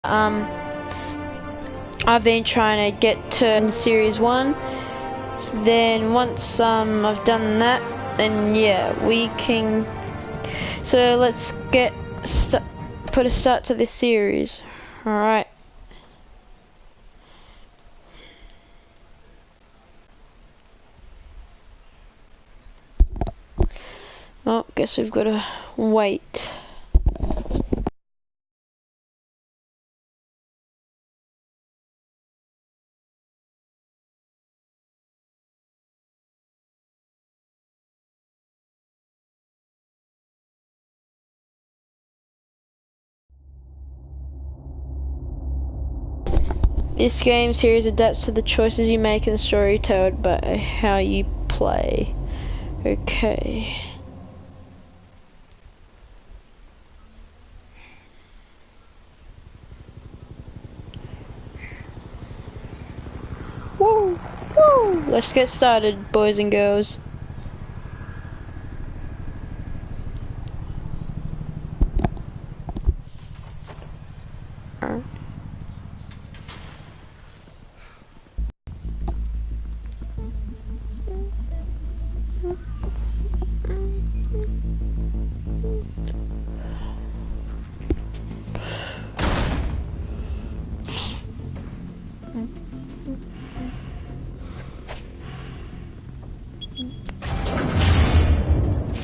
I've been trying to get to series 1. Then once I've done that, then yeah, we can. So let's put a start to this series. All right. Oh, guess we've got to wait. This game series adapts to the choices you make in the story told by how you play. Okay. Woo! Woo! Let's get started, boys and girls.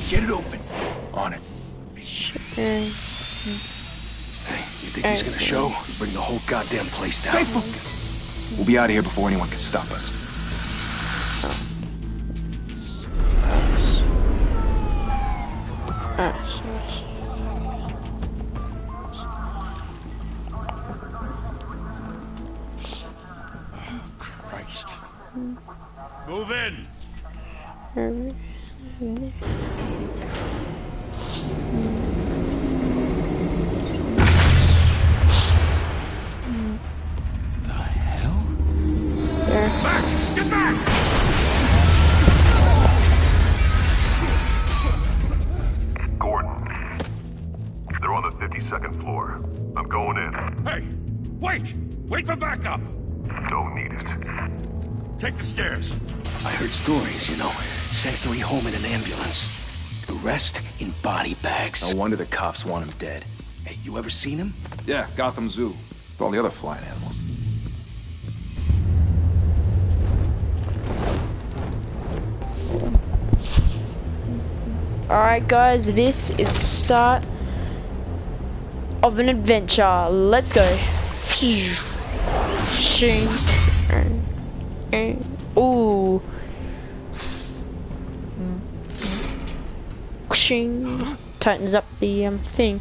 Get it open. On it. Hey, you think he's gonna show? Bring the whole goddamn place down. Stay focused. We'll be out of here before anyone can stop us. Christ. Move in. The hell? Back! Get back! Gordon. They're on the 52nd floor. I'm going in. Hey! Wait! Wait for backup! Don't need it. Take the stairs. I heard stories, you know. Sent 3 home in an ambulance. The rest in body bags. No wonder the cops want him dead. Hey, you ever seen him? Yeah, Gotham Zoo. With all the other flying animals. Alright guys, this is the start of an adventure. Let's go. Ooh. Tightens up the thing.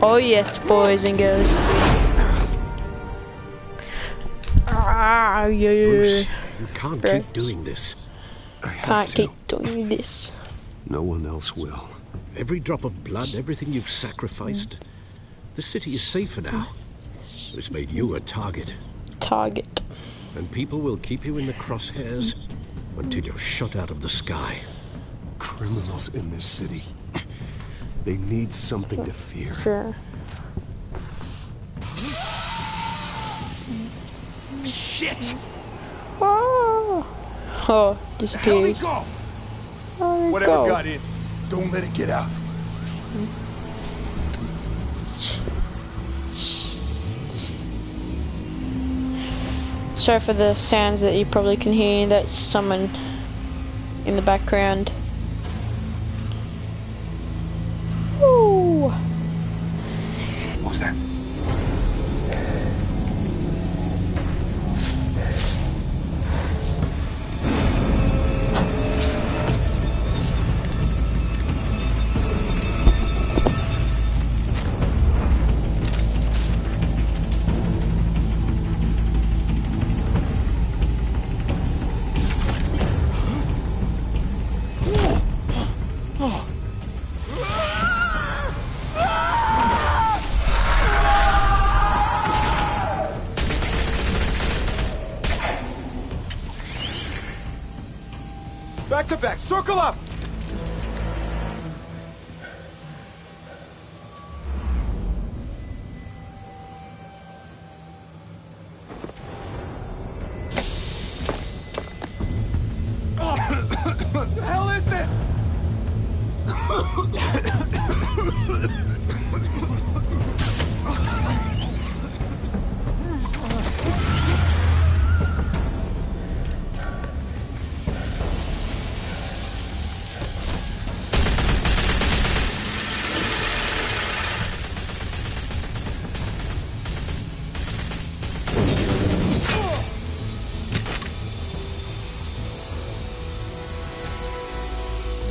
Oh yes, boys and girls. Ah, yeah. Bruce, you can't keep doing this. Can't keep doing this. No one else will. Every drop of blood, everything you've sacrificed. The city is safer now. But it's made you a target. Target. And people will keep you in the crosshairs until you're shot out of the sky. Criminals in this city. They need something to fear. Sure. Shit! Oh, disappeared. Go! Oh, Whatever go. got in, don't let it get out. Sorry for the sounds that you probably can hear. That's someone in the background. Woo! What was that? Back to back, circle up! What the hell is this?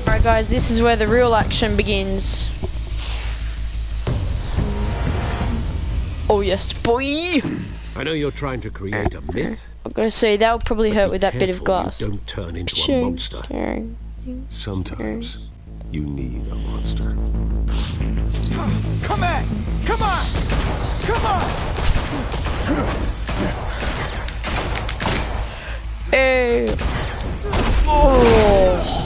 Alright guys, this is where the real action begins. Oh yes, boy! I know you're trying to create a myth. I'm gonna say that would probably hurt Be with that bit of careful glass. you don't turn into a monster. Sometimes you need a monster. Come on! Come on! Come on! Hey! Oh!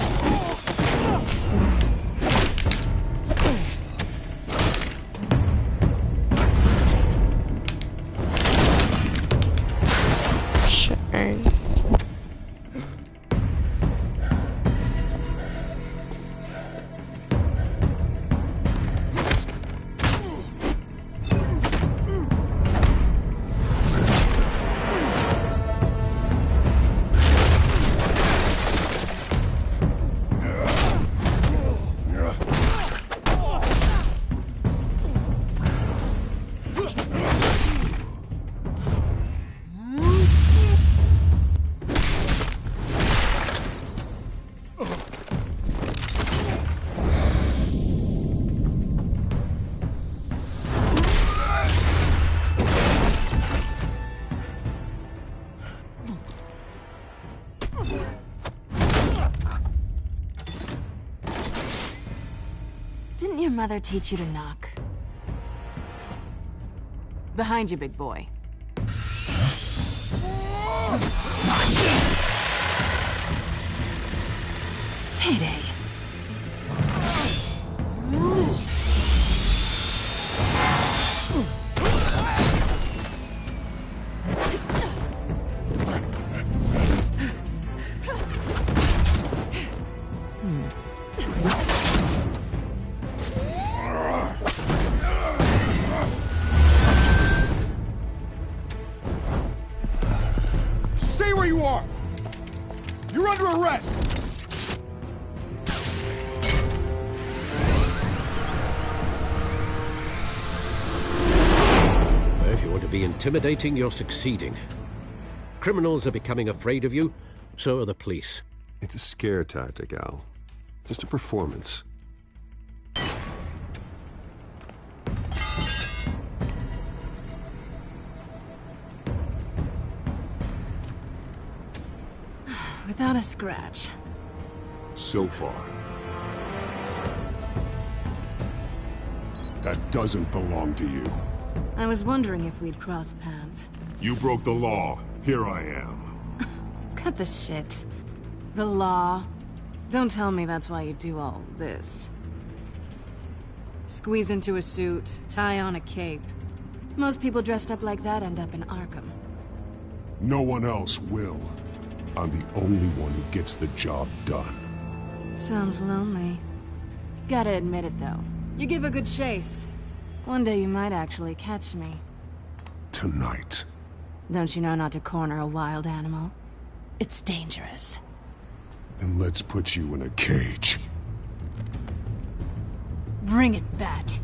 Didn't your mother teach you to knock? Behind you, big boy. Heyday. Stay where you are! You're under arrest! If you want to be intimidating, you're succeeding. Criminals are becoming afraid of you, so are the police. It's a scare tactic, Al. Just a performance. Without a scratch. So far. That doesn't belong to you. I was wondering if we'd cross paths. You broke the law. Here I am. Cut the shit. The law. Don't tell me that's why you do all this. Squeeze into a suit, tie on a cape. Most people dressed up like that end up in Arkham. No one else will. I'm the only one who gets the job done. Sounds lonely. Gotta admit it, though. You give a good chase. One day you might actually catch me. Tonight. Don't you know not to corner a wild animal? It's dangerous. Then let's put you in a cage. Bring it, Bat.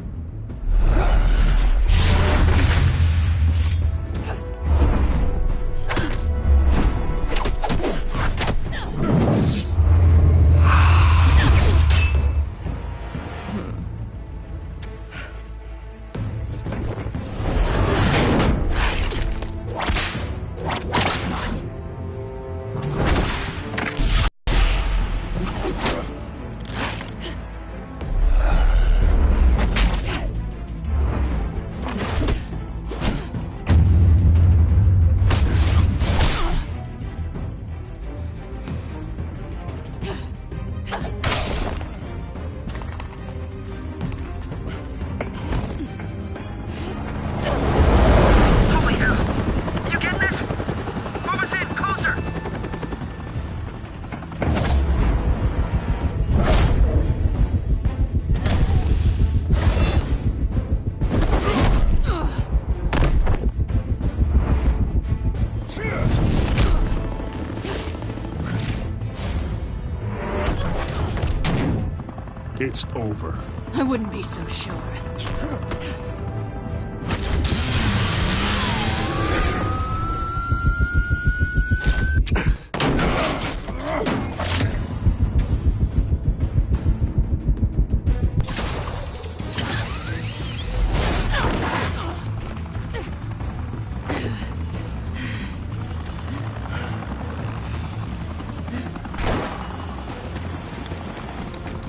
it's over. I wouldn't be so sure.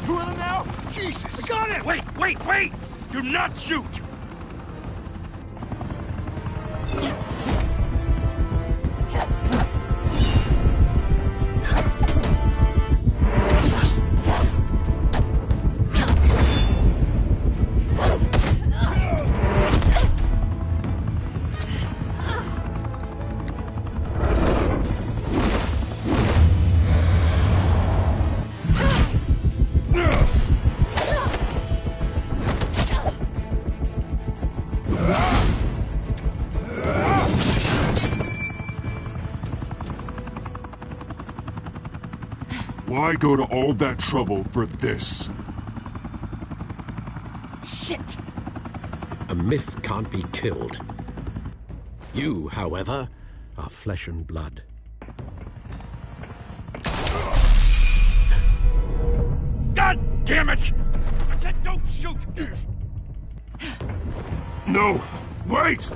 Two of them now? Jesus! I got it! Wait! Do not shoot! Why go to all that trouble for this? Shit! A myth can't be killed. You, however, are flesh and blood. God damn it! I said don't shoot! No! Wait!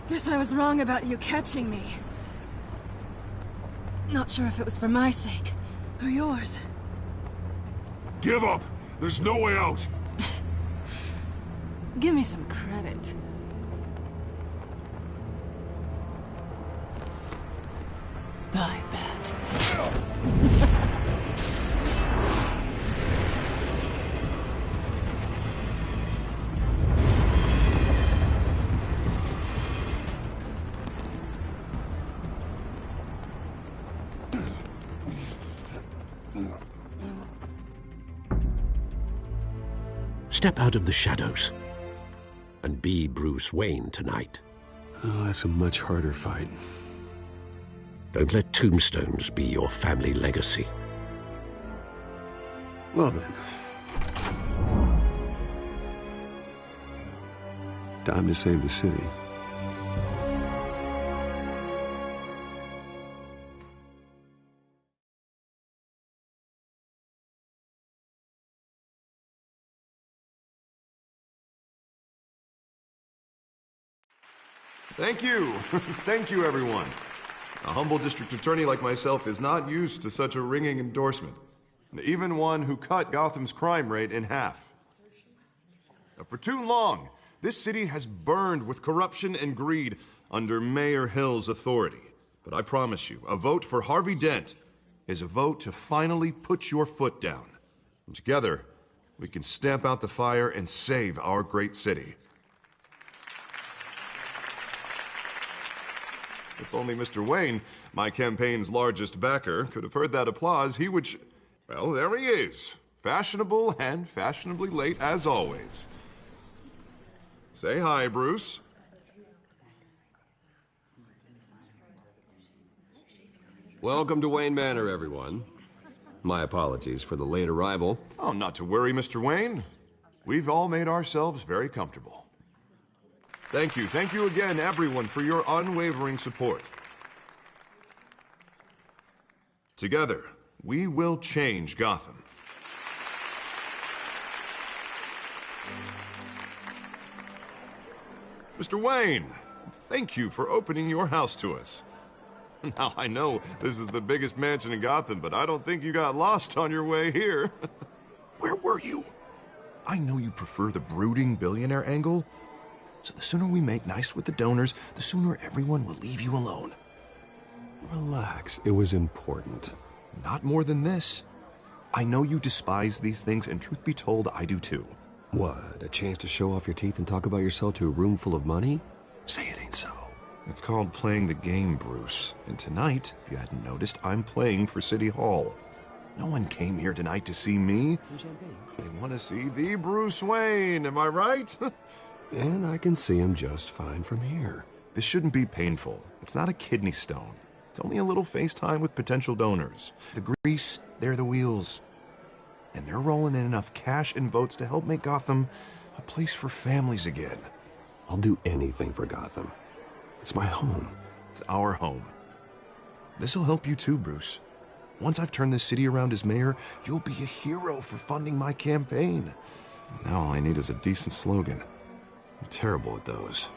Guess I was wrong about you catching me. Not sure if it was for my sake, or yours. Give up! There's no way out! Give me some credit. I bet. Step out of the shadows and be Bruce Wayne tonight. Oh, that's a much harder fight. Don't let tombstones be your family legacy. Well then. Time to save the city. Thank you. Thank you, everyone. A humble district attorney like myself is not used to such a ringing endorsement. Even one who cut Gotham's crime rate in half. For too long, this city has burned with corruption and greed under Mayor Hill's authority. But I promise you, a vote for Harvey Dent is a vote to finally put your foot down. And together, we can stamp out the fire and save our great city. If only Mr. Wayne, my campaign's largest backer, could have heard that applause, he would well, there he is. Fashionable and fashionably late as always. Say hi, Bruce. Welcome to Wayne Manor, everyone. My apologies for the late arrival. Oh, not to worry, Mr. Wayne. We've all made ourselves very comfortable. Thank you again, everyone, for your unwavering support. Together, we will change Gotham. Mr. Wayne, thank you for opening your house to us. Now, I know this is the biggest mansion in Gotham, but I don't think you got lost on your way here. Where were you? I know you prefer the brooding billionaire angle, so the sooner we make nice with the donors, the sooner everyone will leave you alone. Relax, it was important. Not more than this. I know you despise these things, and truth be told, I do too. What, a chance to show off your teeth and talk about yourself to a room full of money? Say it ain't so. It's called playing the game, Bruce. And tonight, if you hadn't noticed, I'm playing for City Hall. No one came here tonight to see me. They want to see the Bruce Wayne, am I right? And I can see him just fine from here. This shouldn't be painful. It's not a kidney stone. It's only a little FaceTime with potential donors. The grease, they're the wheels. And they're rolling in enough cash and votes to help make Gotham a place for families again. I'll do anything for Gotham. It's my home. It's our home. This'll help you too, Bruce. Once I've turned this city around as mayor, you'll be a hero for funding my campaign. Now all I need is a decent slogan. I'm terrible at those.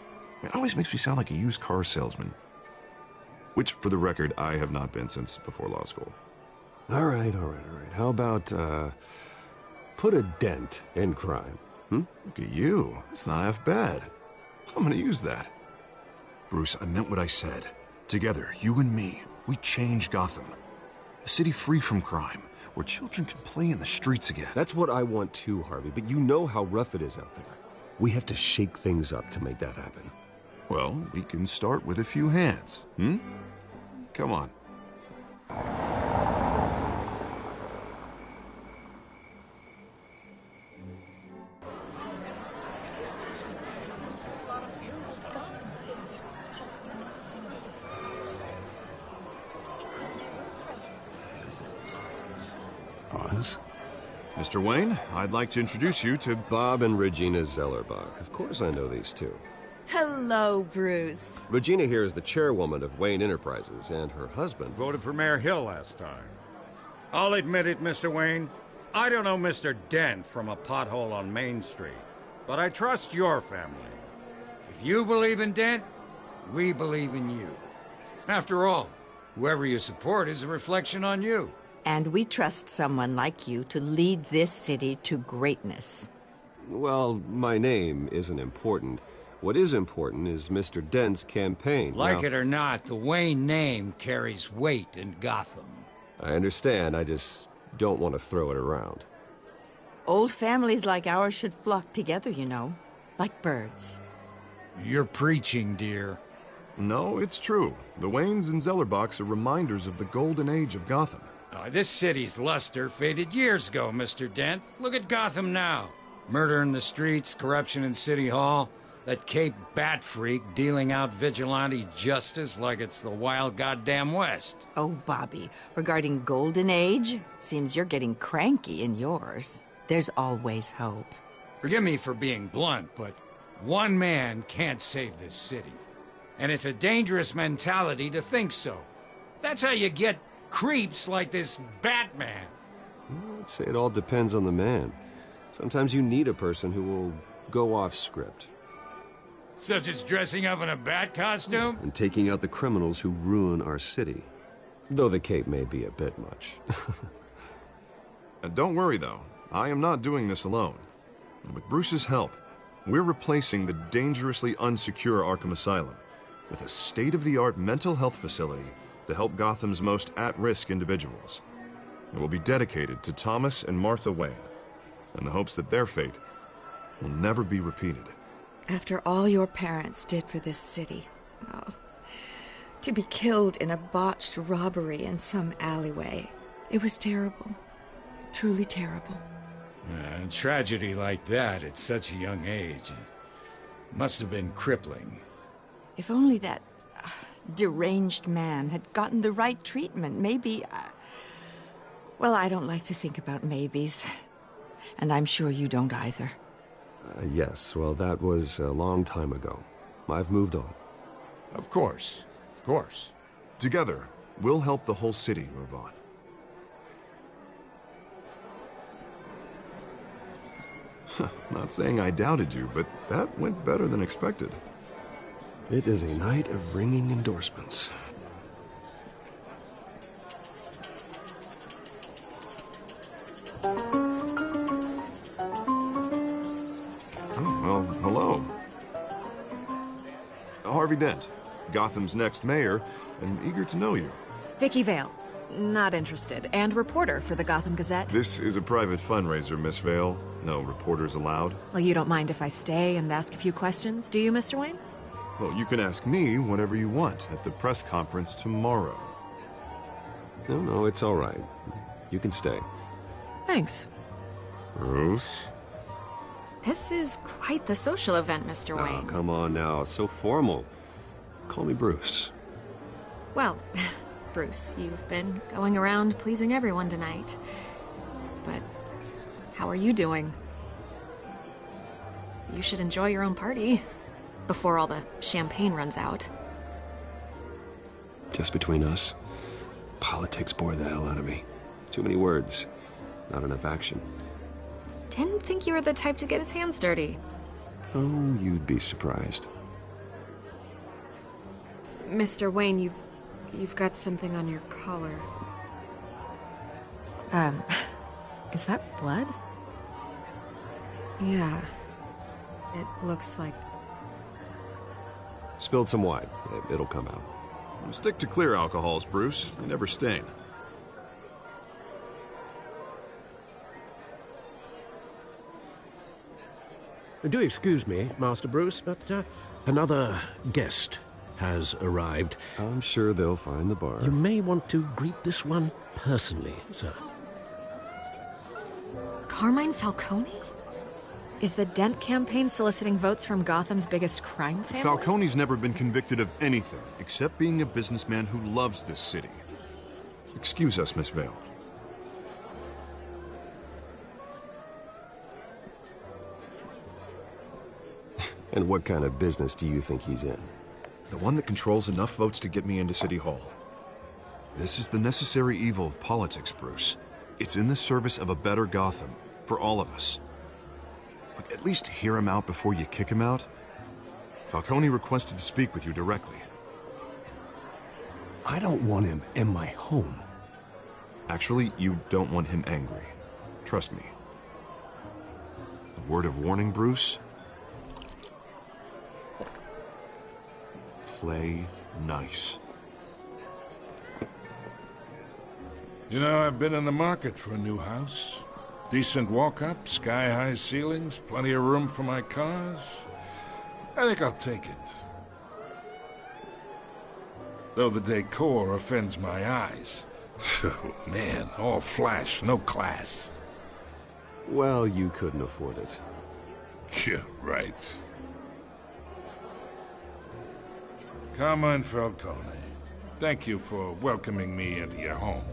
It always makes me sound like a used car salesman. Which, for the record, I have not been since before law school. All right. How about, put a dent in crime? Look at you. That's not half bad. I'm gonna use that. Bruce, I meant what I said. Together, you and me, we change Gotham. A city free from crime, where children can play in the streets again. That's what I want too, Harvey, but you know how rough it is out there. We have to shake things up to make that happen. Well, we can start with a few hands, Come on. Oz? Mr. Wayne, I'd like to introduce you to Bob and Regina Zellerbach. Of course I know these two. Hello, Bruce. Regina here is the chairwoman of Wayne Enterprises, and her husband Voted for Mayor Hill last time. I'll admit it, Mr. Wayne. I don't know Mr. Dent from a pothole on Main Street, but I trust your family. If you believe in Dent, we believe in you. After all, whoever you support is a reflection on you. And we trust someone like you to lead this city to greatness. Well, my name isn't important. What is important is Mr. Dent's campaign. Like it or not, the Wayne name carries weight in Gotham. I understand, I just don't want to throw it around. Old families like ours should flock together, you know, like birds. You're preaching, dear. No, it's true. The Waynes and Zellerbachs are reminders of the golden age of Gotham. This city's luster faded years ago, Mr. Dent. Look at Gotham now. Murder in the streets, corruption in City Hall, that Cape Bat freak dealing out vigilante justice like it's the wild goddamn West. Oh, Bobby, regarding Golden Age, seems you're getting cranky in yours. There's always hope. Forgive me for being blunt, but one man can't save this city. And it's a dangerous mentality to think so. That's how you get creeps like this Batman. I'd say it all depends on the man. Sometimes you need a person who will go off script. Such as dressing up in a bat costume? And taking out the criminals who ruin our city. Though the cape may be a bit much. Don't worry, though. I am not doing this alone. And with Bruce's help, we're replacing the dangerously unsecure Arkham Asylum with a state-of-the-art mental health facility to help Gotham's most at-risk individuals. It will be dedicated to Thomas and Martha Wayne, in the hopes that their fate will never be repeated. After all your parents did for this city, to be killed in a botched robbery in some alleyway, it was terrible. Truly terrible. A tragedy like that at such a young age must have been crippling. If only that deranged man had gotten the right treatment, maybe... Well, I don't like to think about maybes. And I'm sure you don't either. Yes, well, that was a long time ago. I've moved on. Of course. Of course. Together, we'll help the whole city move on. Not saying I doubted you, but that went better than expected. It is a night of ringing endorsements. Oh, well, hello. Harvey Dent, Gotham's next mayor, and eager to know you. Vicky Vale. Not interested. And reporter for the Gotham Gazette. This is a private fundraiser, Miss Vale. No reporters allowed. Well, you don't mind if I stay and ask a few questions, do you, Mr. Wayne? Well, you can ask me whatever you want at the press conference tomorrow. No, it's all right. You can stay. Thanks. Bruce? This is quite the social event, Mr. Oh, Wayne. come on now. So formal. Call me Bruce. Well, Bruce, you've been going around pleasing everyone tonight. But how are you doing? You should enjoy your own party before all the champagne runs out. Just between us, politics bore the hell out of me. Too many words, not enough action. Didn't think you were the type to get his hands dirty. Oh, you'd be surprised. Mr. Wayne, you've got something on your collar. Is that blood? Yeah. It looks like... Spilled some wine. It'll come out. Stick to clear alcohols, Bruce. They never stain. Do excuse me, Master Bruce, but another guest has arrived. I'm sure they'll find the bar. You may want to greet this one personally, sir. Carmine Falcone? Is the Dent campaign soliciting votes from Gotham's biggest crime family? Falcone's never been convicted of anything except being a businessman who loves this city. Excuse us, Miss Vale. And what kind of business do you think he's in? The one that controls enough votes to get me into City Hall. This is the necessary evil of politics, Bruce. It's in the service of a better Gotham, for all of us. Look, at least hear him out before you kick him out. Falcone requested to speak with you directly. I don't want him in my home. Actually, you don't want him angry. Trust me. A word of warning, Bruce? Play nice. You know, I've been in the market for a new house. Decent walk-up, sky-high ceilings, plenty of room for my cars. I think I'll take it. Though the decor offends my eyes. Oh, man, all flash, no class. Well, you couldn't afford it. Yeah, right. Carmine Falcone, thank you for welcoming me into your home.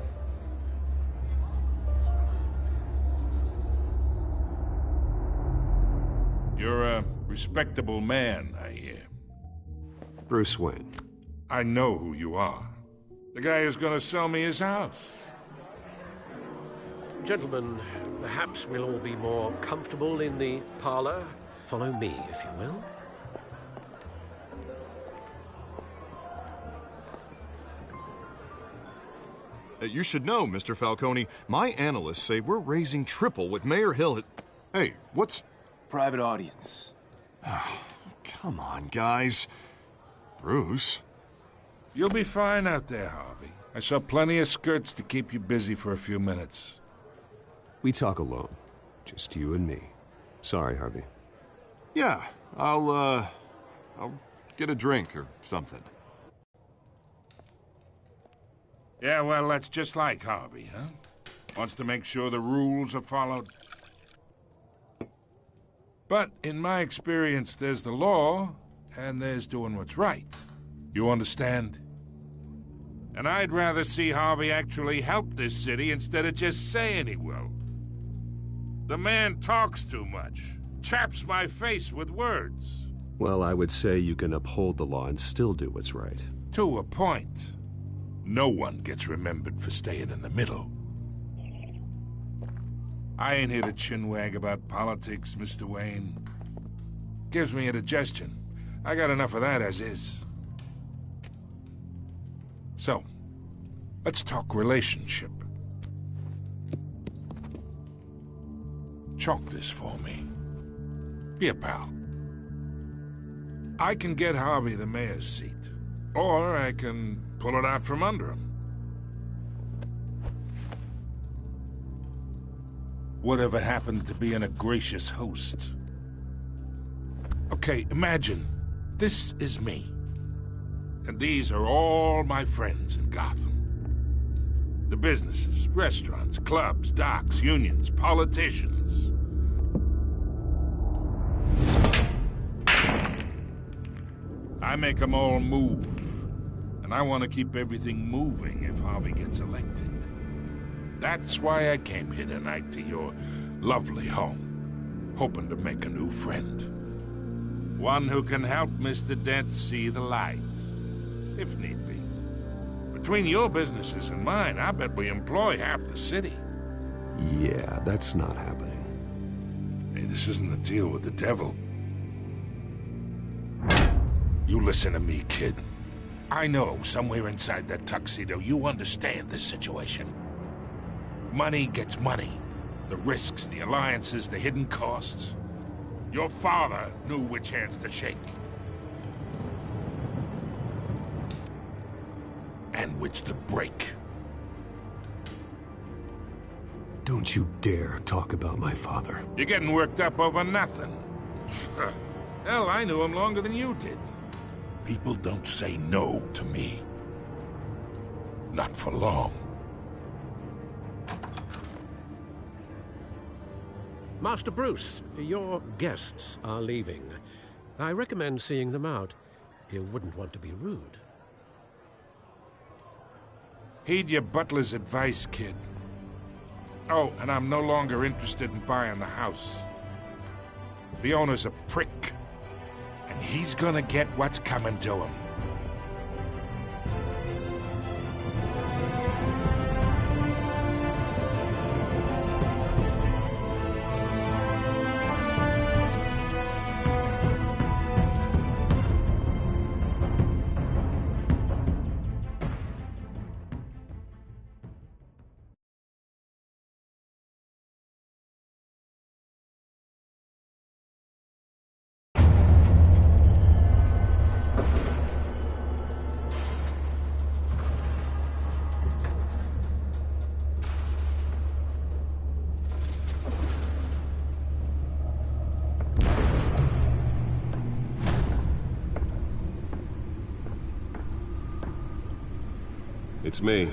You're a respectable man, I hear. Bruce Wayne. I know who you are. The guy who's gonna sell me his house. Gentlemen, perhaps we'll all be more comfortable in the parlor. Follow me, if you will. You should know, Mr. Falcone, my analysts say we're raising triple what Mayor Hill. Hey, what's... Private audience. Come on, guys. Bruce? You'll be fine out there, Harvey. I saw plenty of skirts to keep you busy for a few minutes. We talk alone. Just you and me. Sorry, Harvey. Yeah, I'll get a drink or something. Yeah, well, that's just like Harvey, huh? Wants to make sure the rules are followed. But in my experience, there's the law, and there's doing what's right. You understand? And I'd rather see Harvey actually help this city instead of just saying he will. The man talks too much. Chaps my face with words. Well, I would say you can uphold the law and still do what's right. To a point. No one gets remembered for staying in the middle. I ain't here to chinwag about politics, Mr. Wayne. Gives me indigestion. I got enough of that as is. So, let's talk relationship. Chalk this for me. Be a pal. I can get Harvey the mayor's seat, or I can pull it out from under him. Whatever happened to being a gracious host? Okay, imagine this is me. And these are all my friends in Gotham. The businesses, restaurants, clubs, docks, unions, politicians. I make them all move. And I want to keep everything moving if Harvey gets elected. That's why I came here tonight to your lovely home, hoping to make a new friend. One who can help Mr. Dent see the light, if need be. Between your businesses and mine, I bet we employ half the city. Yeah, that's not happening. Hey, this isn't a deal with the devil. You listen to me, kid. I know somewhere inside that tuxedo you understand this situation. Money gets money. The risks, the alliances, the hidden costs. Your father knew which hands to shake. And which to break. Don't you dare talk about my father. You're getting worked up over nothing. Hell, I knew him longer than you did. People don't say no to me. Not for long. Master Bruce, your guests are leaving. I recommend seeing them out. You wouldn't want to be rude. Heed your butler's advice, kid. Oh, and I'm no longer interested in buying the house. The owner's a prick. And he's gonna get what's coming to him. It's me.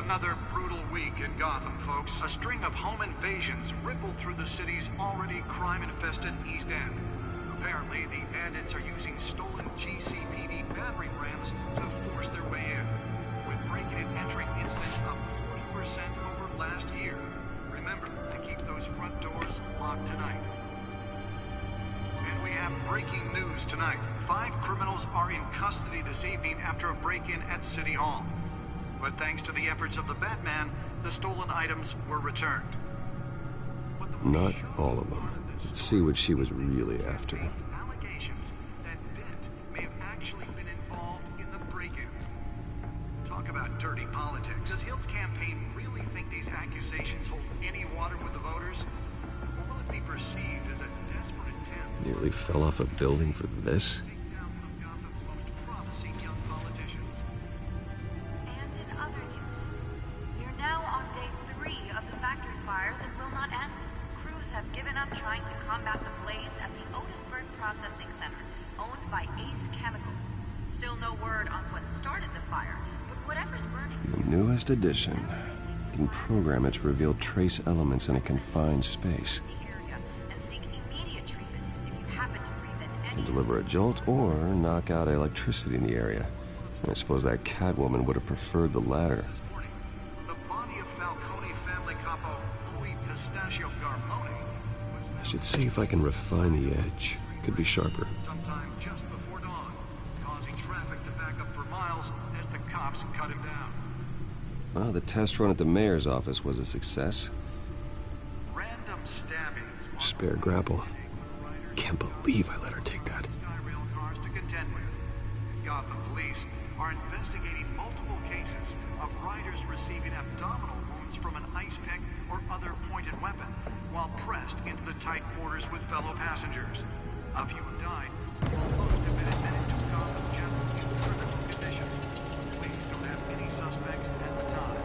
Another brutal week in Gotham, folks. A string of home invasions rippled through the city's already crime-infested East End. Apparently, the bandits are using stolen GCPD battering rams to force their way in, with breaking and entering incidents up 40% over last year. Remember to keep those front doors locked tonight. And we have breaking news tonight. 5 criminals are in custody this evening after a break-in at City Hall. But thanks to the efforts of the Batman, the stolen items were returned. Not all of them. Let's see what she was really after. Allegations that Dent may have actually been involved in the break-in. Talk about dirty politics. Does Hill's campaign really think these accusations hold any water with the voters? Or will it be perceived as a desperate attempt? Nearly fell off a building for this? have given up trying to combat the blaze at the Otisburg Processing Center, owned by Ace Chemical. Still no word on what started the fire, but whatever's burning... The newest addition. You can program it to reveal trace elements in a confined space. ...and seek immediate treatment if you happen to breathe in any... You can deliver a jolt or knock out electricity in the area. And I suppose that Catwoman would have preferred the latter. The body of Falcone family capo Louis Pistachio Garmoni I should see if I can refine the edge. Could be sharper. sometime just before dawn, causing traffic to back up for miles as the cops cut him down. Well, the test run at the mayor's office was a success. Random stabbings. Spare grapple. Can't believe I let her take that. Skyrail cars to contend with. Gotham police are investigating multiple cases of riders receiving abdominal wounds from an ice pick or other pointed weapon while pressed into the tight quarters with fellow passengers. A few have died, while most have been admitted to Gotham General in critical condition. Police don't have any suspects at the time.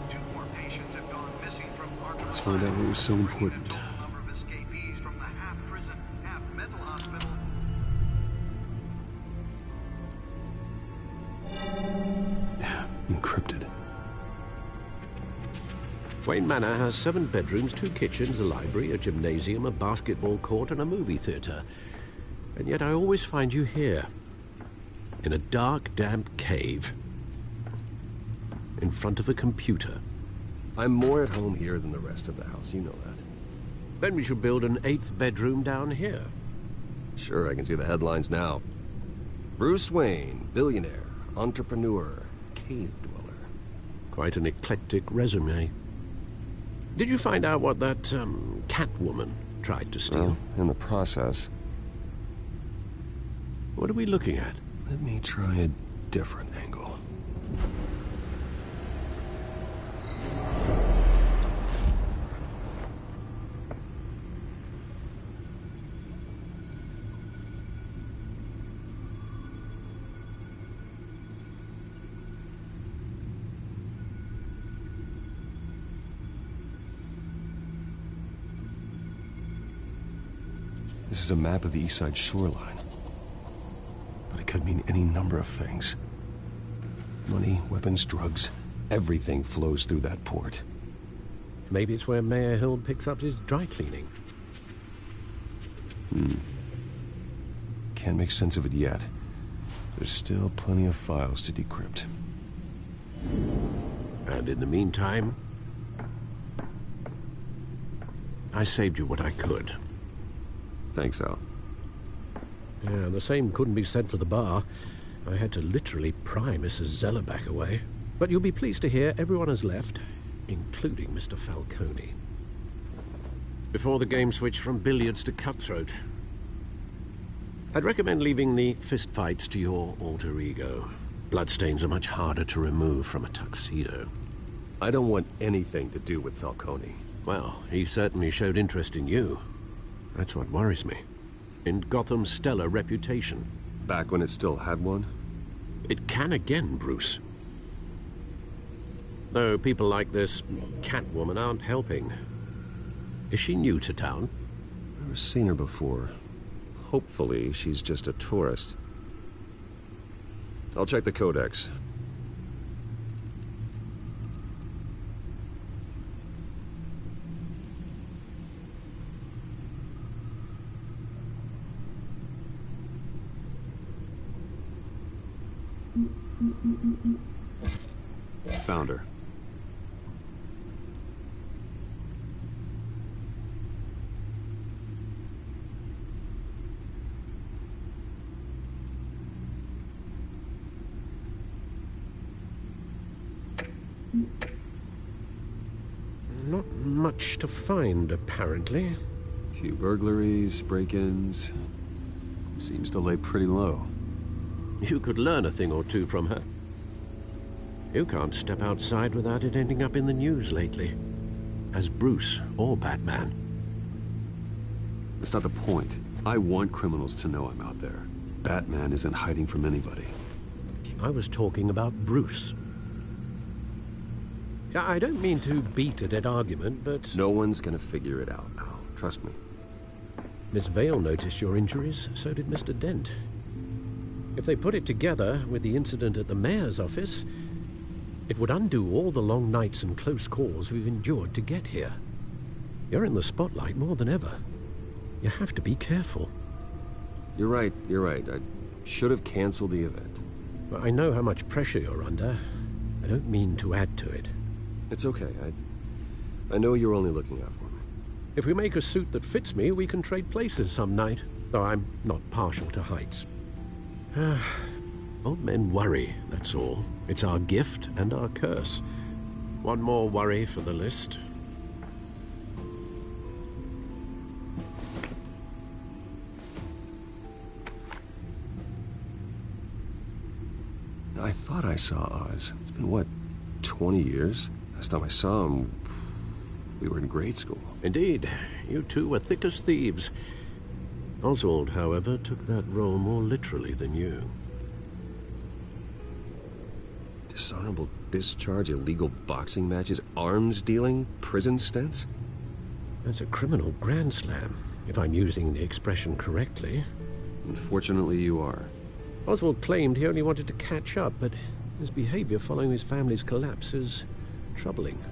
2 more patients have gone missing from Arkham Let's find out what was so important. number of escapees from the half-prison, half-mental hospital. Encrypted. Wayne Manor has 7 bedrooms, 2 kitchens, a library, a gymnasium, a basketball court, and a movie theater. And yet I always find you here, in a dark, damp cave, in front of a computer. I'm more at home here than the rest of the house, you know that. Then we should build an 8th bedroom down here. Sure, I can see the headlines now. Bruce Wayne, billionaire, entrepreneur, cave dweller. Quite an eclectic resume. Did you find out what that, Catwoman tried to steal? Well, in the process. What are we looking at? Let me try a different angle. This is a map of the East Side shoreline. But it could mean any number of things. Money, weapons, drugs, everything flows through that port. Maybe it's where Mayor Hill picks up his dry cleaning. Can't make sense of it yet. There's still plenty of files to decrypt. And in the meantime, I saved you what I could. Thanks, Al. Yeah, the same couldn't be said for the bar. I had to literally pry Mrs. Zellerback away. But you'll be pleased to hear everyone has left, including Mr. Falcone. Before the game switched from billiards to cutthroat. I'd recommend leaving the fistfights to your alter ego. Bloodstains are much harder to remove from a tuxedo. I don't want anything to do with Falcone. Well, he certainly showed interest in you. That's what worries me. In Gotham's stellar reputation. Back when it still had one? It can again, Bruce. Though people like this Catwoman aren't helping. Is she new to town? Never seen her before. Hopefully, she's just a tourist. I'll check the codex. Found her. Not much to find, apparently. Few burglaries, break-ins. Seems to lay pretty low. You could learn a thing or two from her. You can't step outside without it ending up in the news lately. As Bruce or Batman. That's not the point. I want criminals to know I'm out there. Batman isn't hiding from anybody. I was talking about Bruce. I don't mean to beat a dead argument, but... No one's gonna figure it out, Al. Trust me. Miss Vale noticed your injuries, so did Mr. Dent. If they put it together with the incident at the mayor's office, it would undo all the long nights and close calls we've endured to get here. You're in the spotlight more than ever. You have to be careful. You're right. I should have canceled the event. Well, I know how much pressure you're under. I don't mean to add to it. It's okay. I know you're only looking out for me. If we make a suit that fits me, we can trade places some night. Though I'm not partial to heights. Old men worry, that's all. It's our gift and our curse. One more worry for the list. I thought I saw Oz. It's been, what, 20 years? Last time I saw him, we were in grade school. Indeed. You two were thick as thieves. Oswald, however, took that role more literally than you. Dishonorable discharge, illegal boxing matches, arms dealing, prison stints? That's a criminal grand slam, if I'm using the expression correctly. Unfortunately, you are. Oswald claimed he only wanted to catch up, but his behavior following his family's collapse is troubling.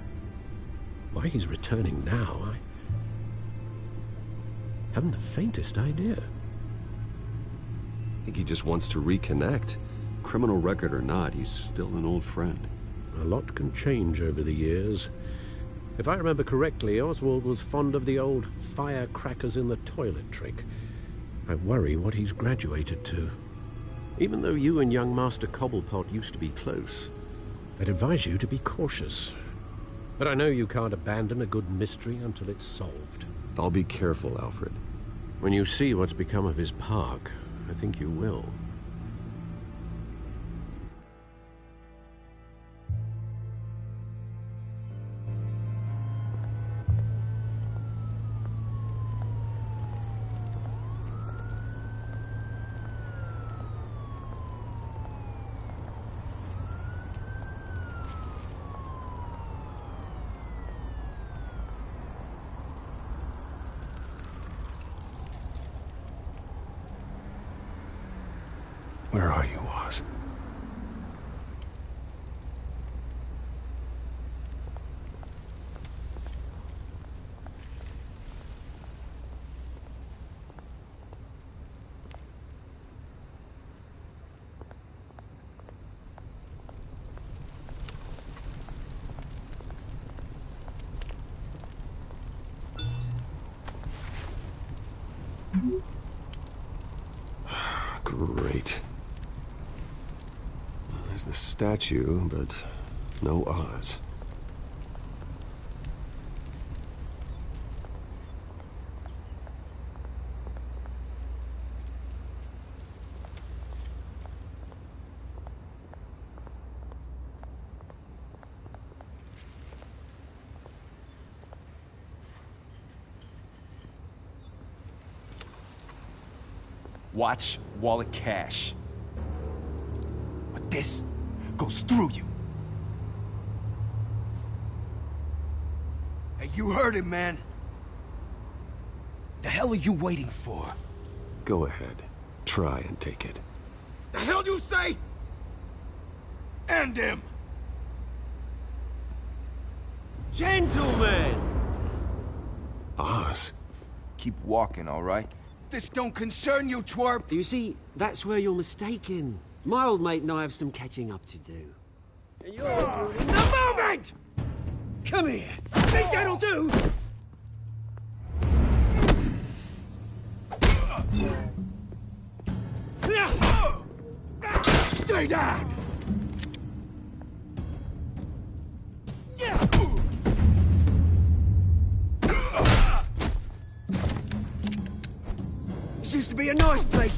Why he's returning now, I haven't the faintest idea. I think he just wants to reconnect. Criminal record or not, he's still an old friend. A lot can change over the years. If I remember correctly, Oswald was fond of the old firecrackers in the toilet trick. I worry what he's graduated to. Even though you and young Master Cobblepot used to be close, I'd advise you to be cautious. But I know you can't abandon a good mystery until it's solved. I'll be careful, Alfred. When you see what's become of his park, I think you will. Where are you, Oz? Great. There's the statue, but no Oz. Watch wallet cash. But this goes through you. Hey, you heard him, man. The hell are you waiting for? Go ahead. Try and take it. The hell do you say? End him! Gentlemen! Oz. Keep walking, all right? This don't concern you, twerp! You see, that's where you're mistaken. My old mate and I have some catching up to do. And you're ruining the moment! Come here! Think that'll do? Stay down! This used to be a nice place.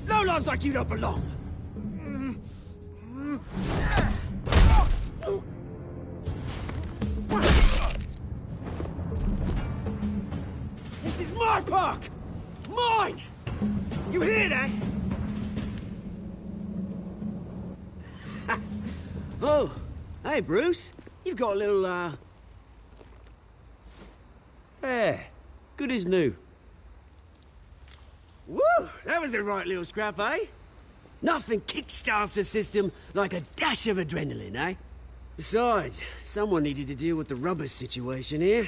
Lowlifes like you don't belong. This is my park! Mine! You hear that? Oh, hey, Bruce. You've got a little, yeah, good as new. Woo! That was a right little scrap, eh? Nothing kickstarts the system like a dash of adrenaline, eh? Besides, someone needed to deal with the rubber situation here.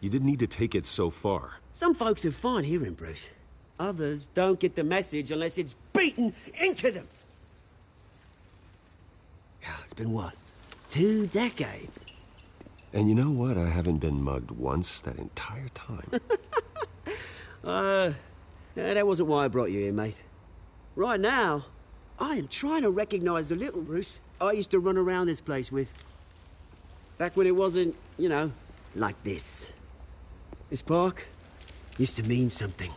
You didn't need to take it so far. Some folks are fine hearing, Bruce. Others don't get the message unless it's beaten into them. It's been what? 2 decades? And you know what? I haven't been mugged once that entire time. That wasn't why I brought you here, mate. Right now, I am trying to recognize the little Bruce I used to run around this place with. Back when it wasn't, you know, like this. This park used to mean something.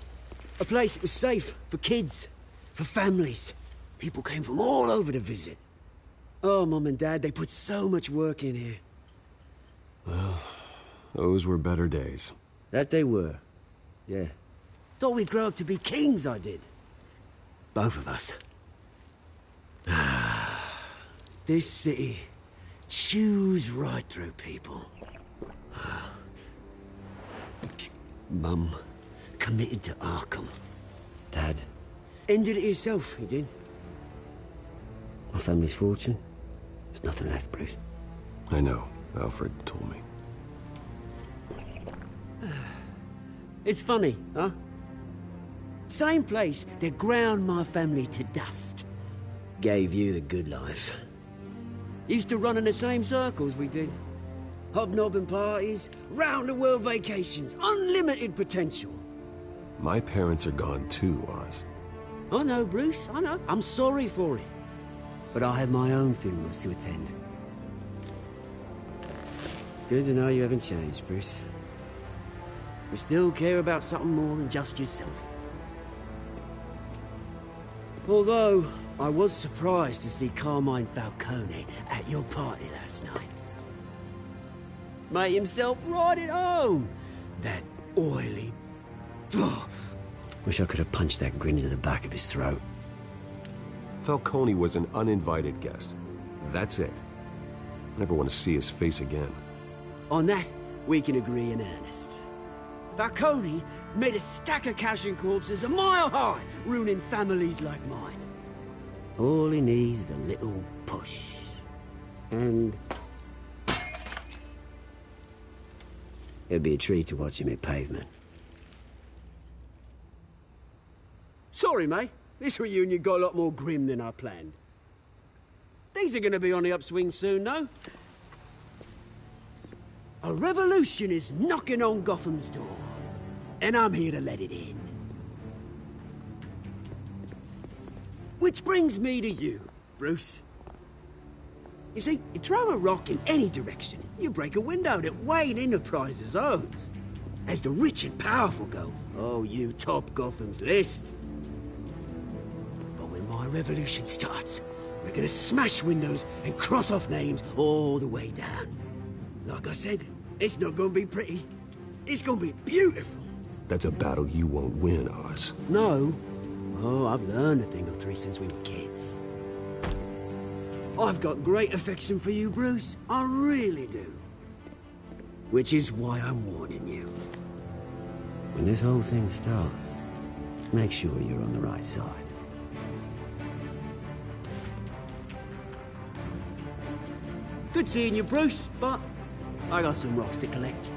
A place that was safe for kids, for families. People came from all over to visit. Oh, Mum and Dad, they put so much work in here. Well, those were better days. That they were. Yeah. Thought we'd grow up to be kings, I did. Both of us. This city chews right through people. Mum committed to Arkham. Dad ended it himself, he did. My family's fortune, there's nothing left, Bruce. I know. Alfred told me. It's funny, huh? Same place that ground my family to dust gave you the good life. Used to run in the same circles we did. Hobnobbing parties, round-the-world vacations, unlimited potential. My parents are gone too, Oz. I know, Bruce, I know. I'm sorry for it. But I have my own funerals to attend. Good to know you haven't changed, Bruce. You still care about something more than just yourself. Although, I was surprised to see Carmine Falcone at your party last night. Made himself right at home. That oily... Wish I could have punched that grin into the back of his throat. Falcone was an uninvited guest. That's it. I never want to see his face again. On that, we can agree in earnest. Falcone made a stack of cashing corpses a mile high, ruining families like mine. All he needs is a little push. And... it'd be a treat to watch him hit pavement. Sorry, mate. This reunion got a lot more grim than I planned. Things are gonna be on the upswing soon, though. A revolution is knocking on Gotham's door. And I'm here to let it in. Which brings me to you, Bruce. You see, you throw a rock in any direction, you break a window that Wayne Enterprises owns. As the rich and powerful go, oh, you top Gotham's list. But when my revolution starts, we're gonna smash windows and cross off names all the way down. Like I said, it's not gonna be pretty. It's gonna be beautiful. That's a battle you won't win, Oz. No. Oh, I've learned a thing or three since we were kids. I've got great affection for you, Bruce. I really do. Which is why I'm warning you. When this whole thing starts, make sure you're on the right side. Good seeing you, Bruce, but I got some rocks to collect.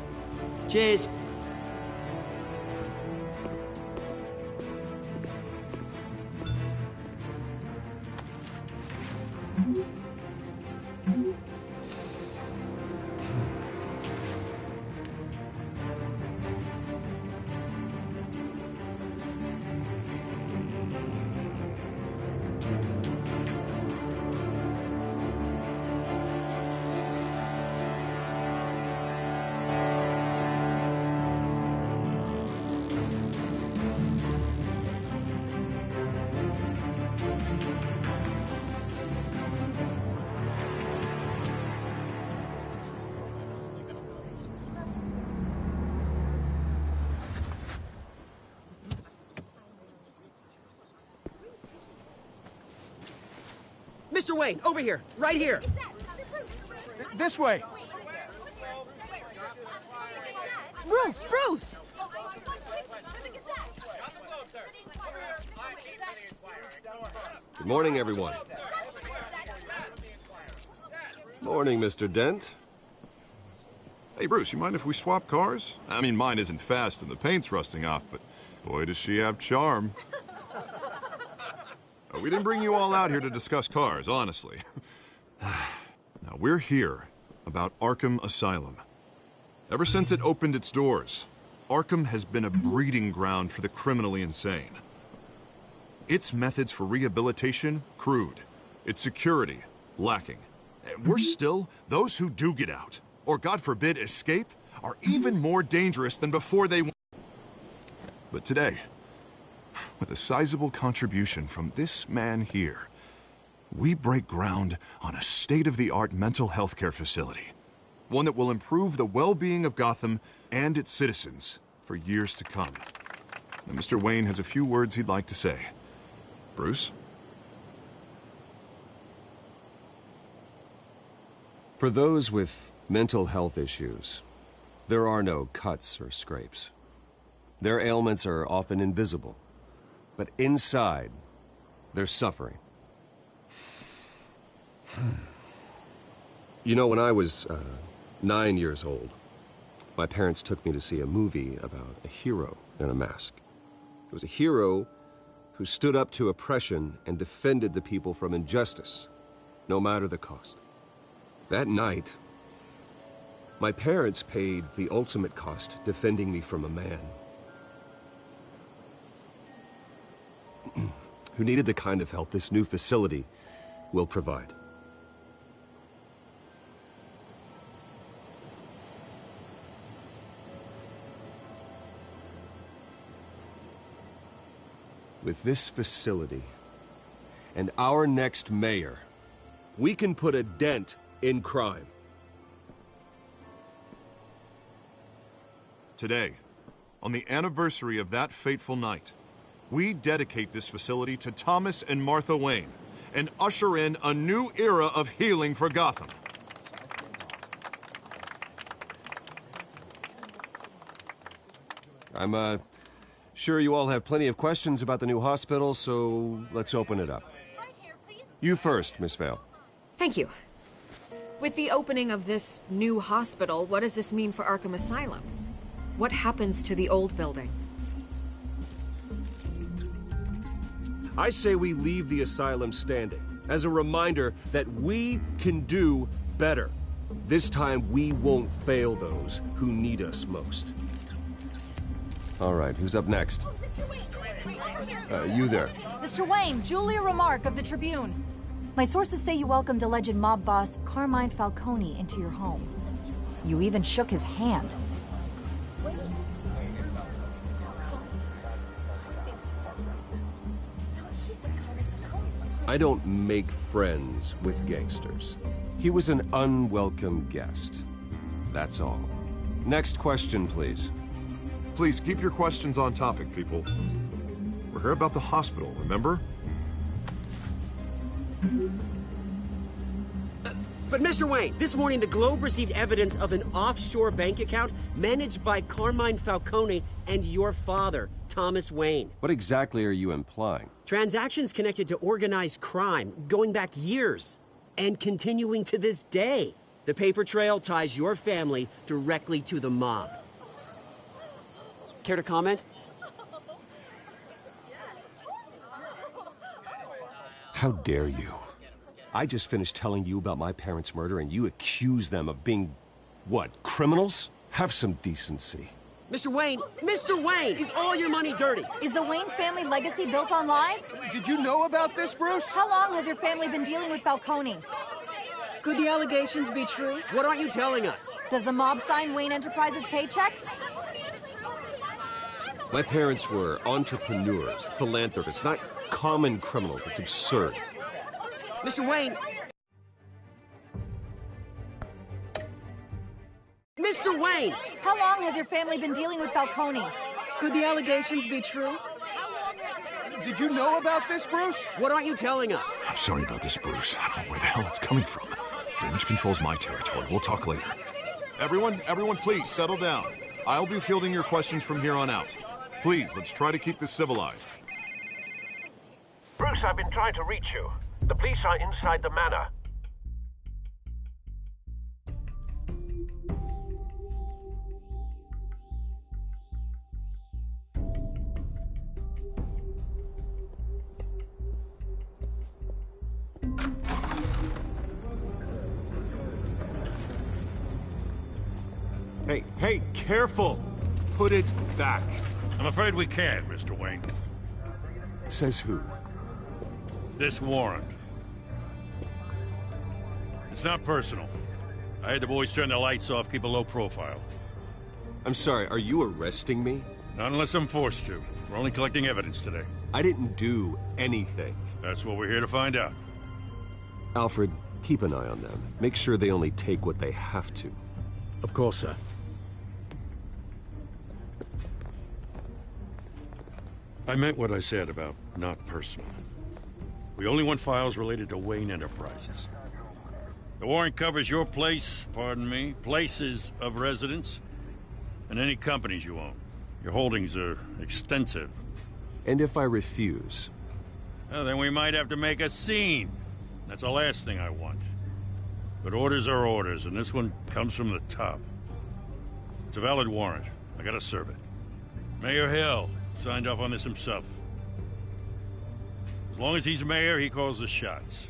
Cheers. Mr. Wayne, over here, right here. This way. Bruce! Good morning, everyone. Morning, Mr. Dent. Hey, Bruce, you mind if we swap cars? I mean, mine isn't fast and the paint's rusting off, but boy, does she have charm. We didn't bring you all out here to discuss cars, honestly. Now, we're here about Arkham Asylum. Ever since it opened its doors, Arkham has been a breeding ground for the criminally insane. Its methods for rehabilitation, crude. Its security, lacking. And worse still, those who do get out, or God forbid, escape, are even more dangerous than before they went. But today, with a sizable contribution from this man here, we break ground on a state-of-the-art mental health care facility. One that will improve the well-being of Gotham and its citizens for years to come. Now, Mr. Wayne has a few words he'd like to say. Bruce? For those with mental health issues, there are no cuts or scrapes. Their ailments are often invisible, but inside, they're suffering. You know, when I was 9 years old, my parents took me to see a movie about a hero in a mask. It was a hero who stood up to oppression and defended the people from injustice, no matter the cost. That night, my parents paid the ultimate cost defending me from a man who needed the kind of help this new facility will provide. With this facility and our next mayor, we can put a dent in crime. Today, on the anniversary of that fateful night, we dedicate this facility to Thomas and Martha Wayne and usher in a new era of healing for Gotham. I'm sure you all have plenty of questions about the new hospital, so let's open it up. You first, Miss Vale. Thank you. With the opening of this new hospital, what does this mean for Arkham Asylum? What happens to the old building? I say we leave the asylum standing as a reminder that we can do better. This time we won't fail those who need us most. All right, who's up next? You there. Mr. Wayne, Julia Remark of the Tribune. My sources say you welcomed alleged mob boss Carmine Falcone into your home. You even shook his hand. I don't make friends with gangsters. He was an unwelcome guest. That's all. Next question, please. Please keep your questions on topic, people. We're here about the hospital, remember? But Mr. Wayne, this morning the Globe received evidence of an offshore bank account managed by Carmine Falcone and your father, Thomas Wayne. What exactly are you implying? Transactions connected to organized crime going back years and continuing to this day. The paper trail ties your family directly to the mob. Care to comment? How dare you? I just finished telling you about my parents' murder and you accuse them of being, what, criminals? Have some decency. Mr. Wayne, is all your money dirty? Is the Wayne family legacy built on lies? Did you know about this, Bruce? How long has your family been dealing with Falcone? Could the allegations be true? What aren't you telling us? Does the mob sign Wayne Enterprises paychecks? My parents were entrepreneurs, philanthropists, not common criminals. It's absurd. Mr. Wayne! Mr. Wayne! How long has your family been dealing with Falcone? Could the allegations be true? Did you know about this, Bruce? What aren't you telling us? I'm sorry about this, Bruce. I don't know where the hell it's coming from. Damage control's my territory. We'll talk later. Everyone, please, settle down. I'll be fielding your questions from here on out. Please, let's try to keep this civilized. Bruce, I've been trying to reach you. The police are inside the manor. Hey, careful! Put it back. I'm afraid we can't, Mr. Wayne. Says who? This warrant. It's not personal. I had the boys turn the lights off, keep a low profile. I'm sorry, are you arresting me? Not unless I'm forced to. We're only collecting evidence today. I didn't do anything. That's what we're here to find out. Alfred, keep an eye on them. Make sure they only take what they have to. Of course, sir. I meant what I said about not personal. We only want files related to Wayne Enterprises. The warrant covers your place, pardon me, places of residence, and any companies you own. Your holdings are extensive. And if I refuse? Well, then we might have to make a scene. That's the last thing I want. But orders are orders, and this one comes from the top. It's a valid warrant. I gotta serve it. Mayor Hill signed off on this himself. As long as he's mayor, he calls the shots.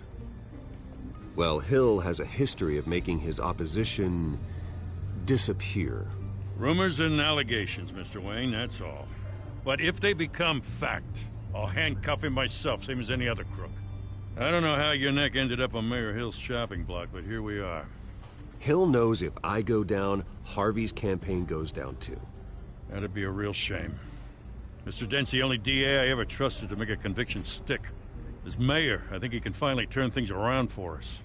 Well, Hill has a history of making his opposition disappear. Rumors and allegations, Mr. Wayne, that's all. But if they become fact, I'll handcuff him myself, same as any other crook. I don't know how your neck ended up on Mayor Hill's shopping block, but here we are. Hill knows if I go down, Harvey's campaign goes down too. That'd be a real shame. Mr. Dent's the only DA I ever trusted to make a conviction stick. As mayor, I think he can finally turn things around for us.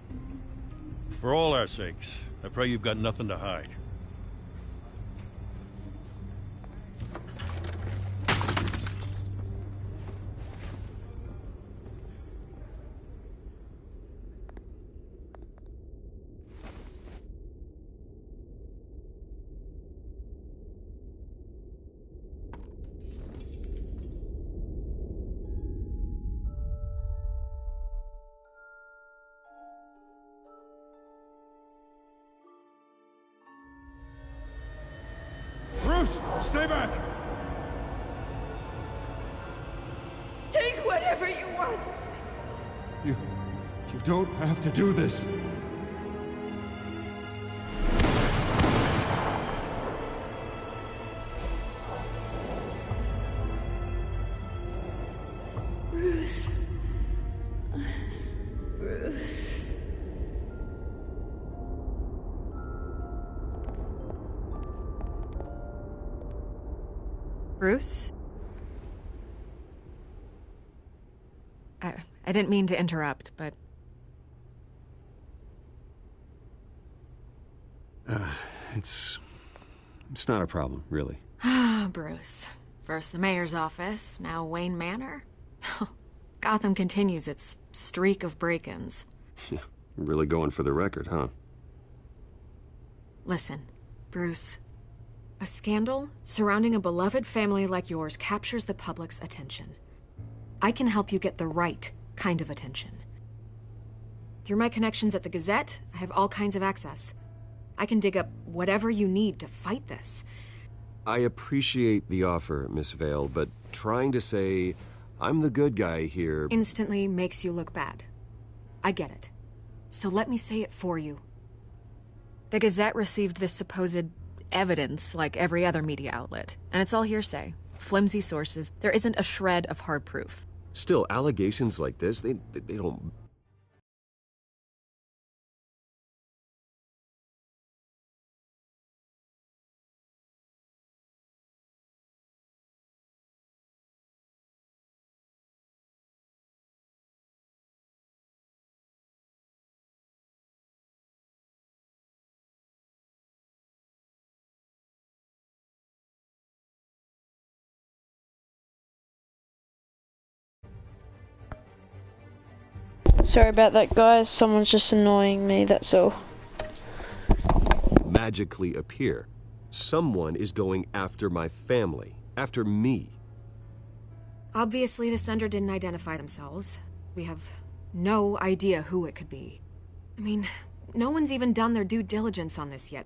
For all our sakes, I pray you've got nothing to hide. Bruce, stay back! Take whatever you want. You don't have to do this. Bruce. Bruce. Bruce? I didn't mean to interrupt, but... It's not a problem, really. Ah, Bruce. First the mayor's office, now Wayne Manor. Gotham continues its streak of break-ins. Yeah, really going for the record, huh? Listen, Bruce. A scandal surrounding a beloved family like yours captures the public's attention. I can help you get the right kind of attention. Through my connections at the Gazette, I have all kinds of access. I can dig up whatever you need to fight this. I appreciate the offer, Miss Vale, but trying to say I'm the good guy here instantly makes you look bad. I get it. So let me say it for you. The Gazette received this supposed evidence like every other media outlet, and it's all hearsay. Flimsy sources. There isn't a shred of hard proof. Still, allegations like this, they don't... Sorry about that, guys. Someone's just annoying me, that's all. magically appear. Someone is going after my family, after me. Obviously, the sender didn't identify themselves. We have no idea who it could be. I mean, no one's even done their due diligence on this yet.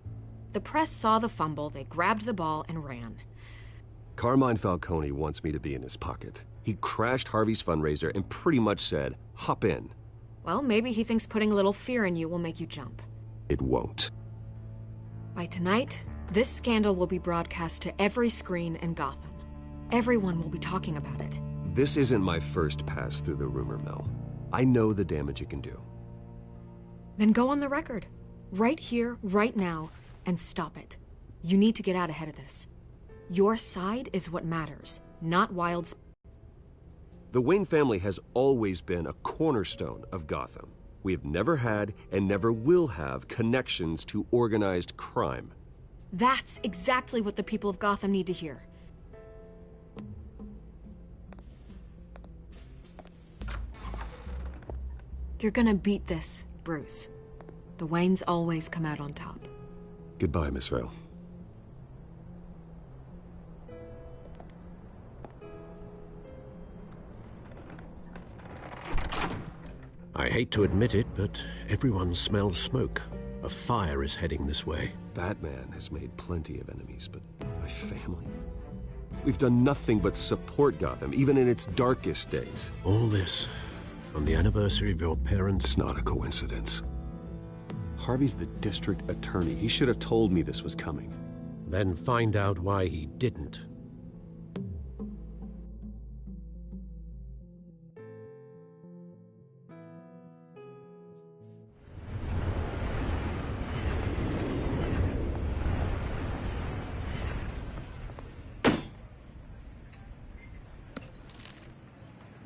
The press saw the fumble, they grabbed the ball and ran. Carmine Falcone wants me to be in his pocket. He crashed Harvey's fundraiser and pretty much said, hop in. Well, maybe he thinks putting a little fear in you will make you jump. It won't. By tonight, this scandal will be broadcast to every screen in Gotham. Everyone will be talking about it. This isn't my first pass through the rumor mill. I know the damage it can do. Then go on the record. Right here, right now, and stop it. You need to get out ahead of this. Your side is what matters, not Wild's. The Wayne family has always been a cornerstone of Gotham. We have never had and never will have connections to organized crime. That's exactly what the people of Gotham need to hear. You're gonna beat this, Bruce. The Waynes always come out on top. Goodbye, Miss Vale. I hate to admit it, but everyone smells smoke. A fire is heading this way. Batman has made plenty of enemies, but my family? We've done nothing but support Gotham, even in its darkest days. All this on the anniversary of your parents'... It's not a coincidence. Harvey's the district attorney. He should have told me this was coming. Then find out why he didn't.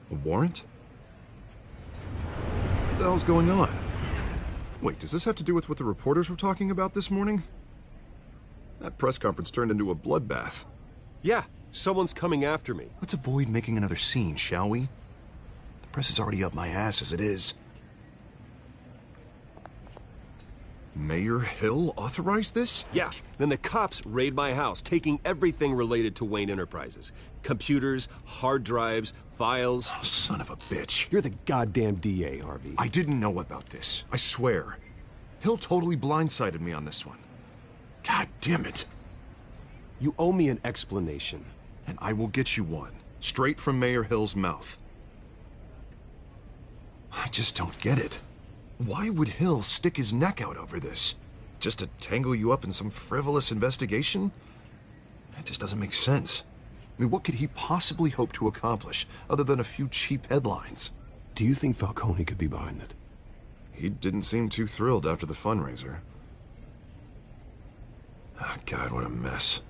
A warrant? What the hell's going on? Wait, does this have to do with what the reporters were talking about this morning? That press conference turned into a bloodbath. Yeah, someone's coming after me. Let's avoid making another scene, shall we? The press is already up my ass as it is. Mayor Hill authorized this? Yeah, then the cops raid my house, taking everything related to Wayne Enterprises. Computers, hard drives, files. Oh, son of a bitch. You're the goddamn DA, Harvey. I didn't know about this. I swear. Hill totally blindsided me on this one. God damn it. You owe me an explanation. And I will get you one. Straight from Mayor Hill's mouth. I just don't get it. Why would Hill stick his neck out over this? Just to tangle you up in some frivolous investigation? That just doesn't make sense. I mean, what could he possibly hope to accomplish other than a few cheap headlines? Do you think Falcone could be behind it? He didn't seem too thrilled after the fundraiser. Oh, God, what a mess.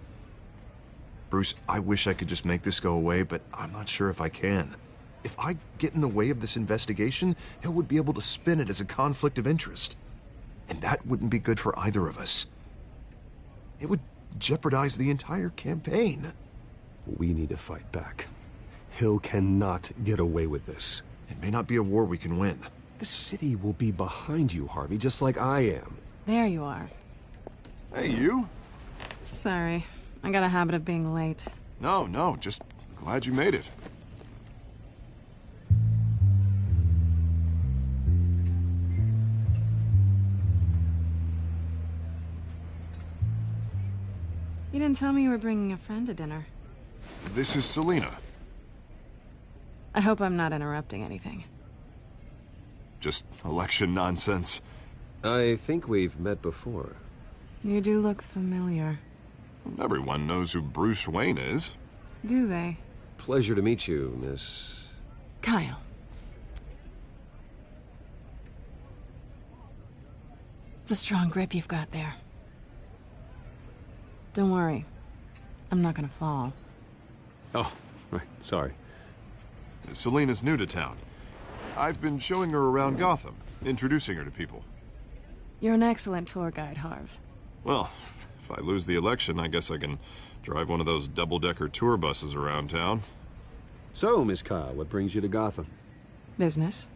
Bruce, I wish I could just make this go away, but I'm not sure if I can. If I get in the way of this investigation, Hill would be able to spin it as a conflict of interest. And that wouldn't be good for either of us. It would jeopardize the entire campaign. We need to fight back. Hill cannot get away with this. It may not be a war we can win. The city will be behind you, Harvey, just like I am. There you are. Hey, you? Sorry. I got a habit of being late. No, just glad you made it. You didn't tell me you were bringing a friend to dinner. This is Selina. I hope I'm not interrupting anything. Just election nonsense. I think we've met before. You do look familiar. Everyone knows who Bruce Wayne is. Do they? Pleasure to meet you, Miss... Kyle. It's a strong grip you've got there. Don't worry. I'm not gonna fall. Oh, right. Sorry. Selina's new to town. I've been showing her around Gotham, introducing her to people. You're an excellent tour guide, Harv. Well, if I lose the election, I guess I can drive one of those double-decker tour buses around town. So, Miss Kyle, what brings you to Gotham? Business.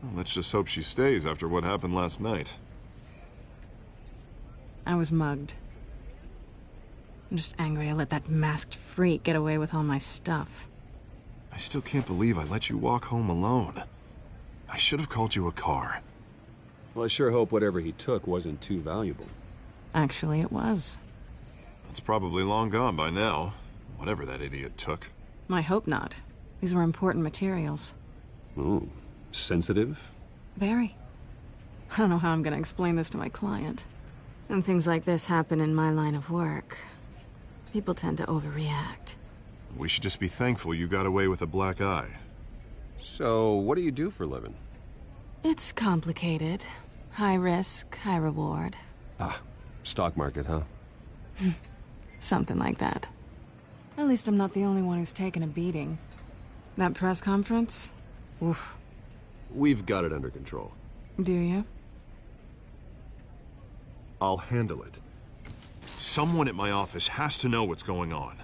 Well, let's just hope she stays after what happened last night. I was mugged. I'm just angry I let that masked freak get away with all my stuff. I still can't believe I let you walk home alone. I should have called you a car. Well, I sure hope whatever he took wasn't too valuable. Actually, it was. It's probably long gone by now, whatever that idiot took. I hope not. These were important materials. Ooh, sensitive? Very. I don't know how I'm gonna explain this to my client. When things like this happen in my line of work, people tend to overreact. We should just be thankful you got away with a black eye. So, what do you do for a living? It's complicated. High risk, high reward. Ah, stock market, huh? Something like that. At least I'm not the only one who's taken a beating. That press conference? Oof. We've got it under control. Do you? I'll handle it. Someone at my office has to know what's going on.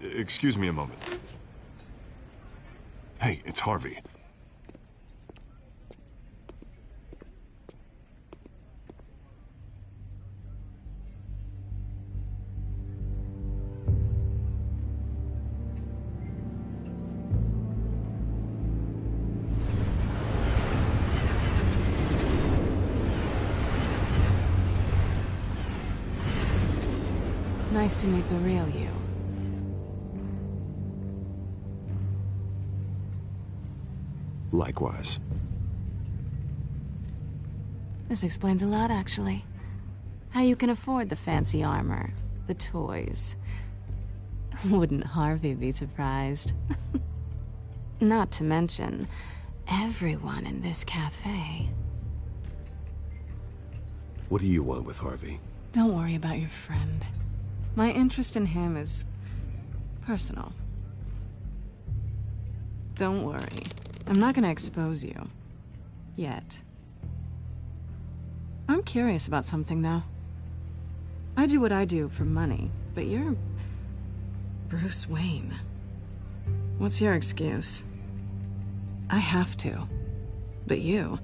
Excuse me a moment. Hey, it's Harvey. Nice to meet the real you. Likewise. This explains a lot, actually. How you can afford the fancy armor, the toys. Wouldn't Harvey be surprised? Not to mention, everyone in this cafe. What do you want with Harvey? Don't worry about your friend. My interest in him is personal. Don't worry. I'm not gonna expose you. Yet. I'm curious about something, though. I do what I do for money, but you're Bruce Wayne. What's your excuse? I have to. But you...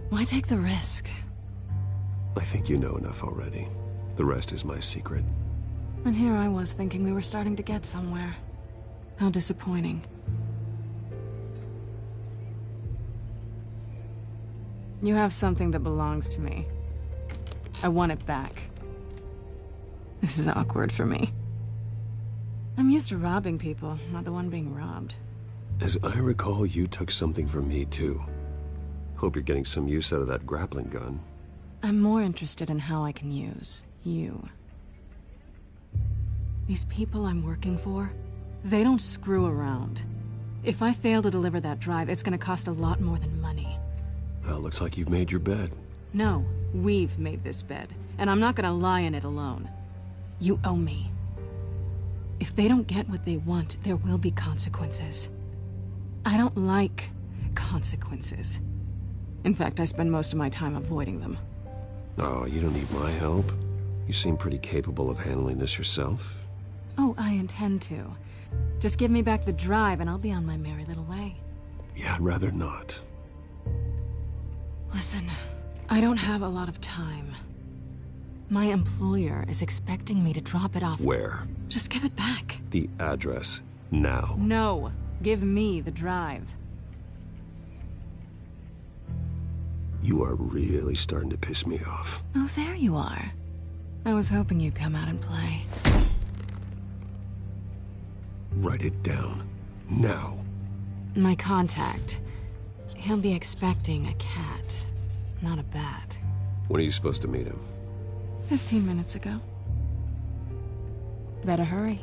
why take the risk? I think you know enough already. The rest is my secret. And here I was thinking we were starting to get somewhere. How disappointing. You have something that belongs to me. I want it back. This is awkward for me. I'm used to robbing people, not the one being robbed. As I recall, you took something from me, too. Hope you're getting some use out of that grappling gun. I'm more interested in how I can use you. These people I'm working for, they don't screw around. If I fail to deliver that drive, it's gonna cost a lot more than money. Well, looks like you've made your bed. No, we've made this bed, and I'm not gonna lie in it alone. You owe me. If they don't get what they want, there will be consequences. I don't like consequences. In fact, I spend most of my time avoiding them. Oh, you don't need my help. You seem pretty capable of handling this yourself. Oh, I intend to. Just give me back the drive and I'll be on my merry little way. Yeah, I'd rather not. Listen, I don't have a lot of time. My employer is expecting me to drop it off. Where? Just give it back. The address, now. No, give me the drive. You are really starting to piss me off. Oh, there you are. I was hoping you'd come out and play. Write it down. Now. My contact. He'll be expecting a cat, not a bat. When are you supposed to meet him? 15 minutes ago. Better hurry.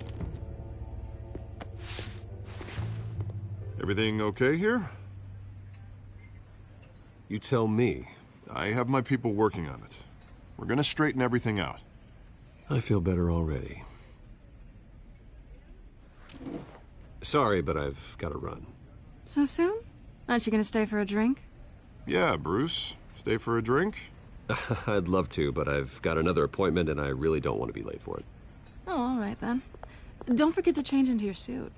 Everything okay here? You tell me. I have my people working on it. We're gonna straighten everything out. I feel better already. Sorry, but I've got to run. So soon? Aren't you gonna stay for a drink? Yeah, Bruce. Stay for a drink? I'd love to, but I've got another appointment and I really don't want to be late for it. Oh, all right then. Don't forget to change into your suit.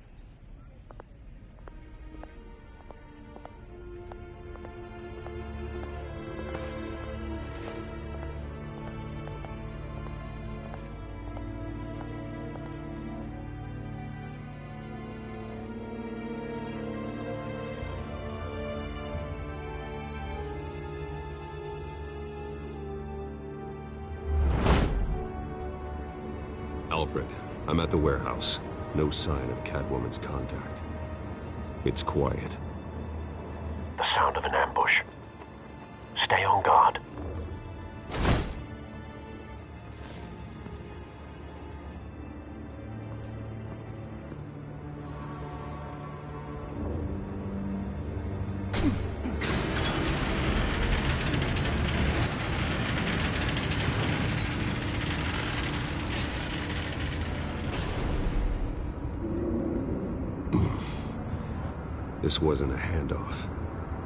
Alfred, I'm at the warehouse. No sign of Catwoman's contact. It's quiet. The sound of an ambush. Stay on guard. This wasn't a handoff.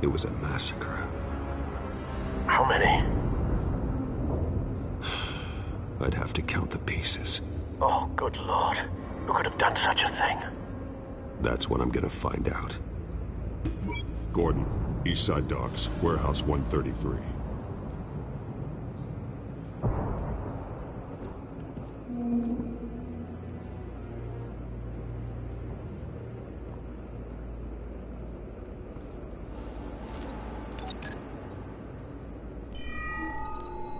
It was a massacre. How many? I'd have to count the pieces. Oh, good lord. Who could have done such a thing? That's what I'm gonna find out. Gordon, Eastside Docks, Warehouse 133.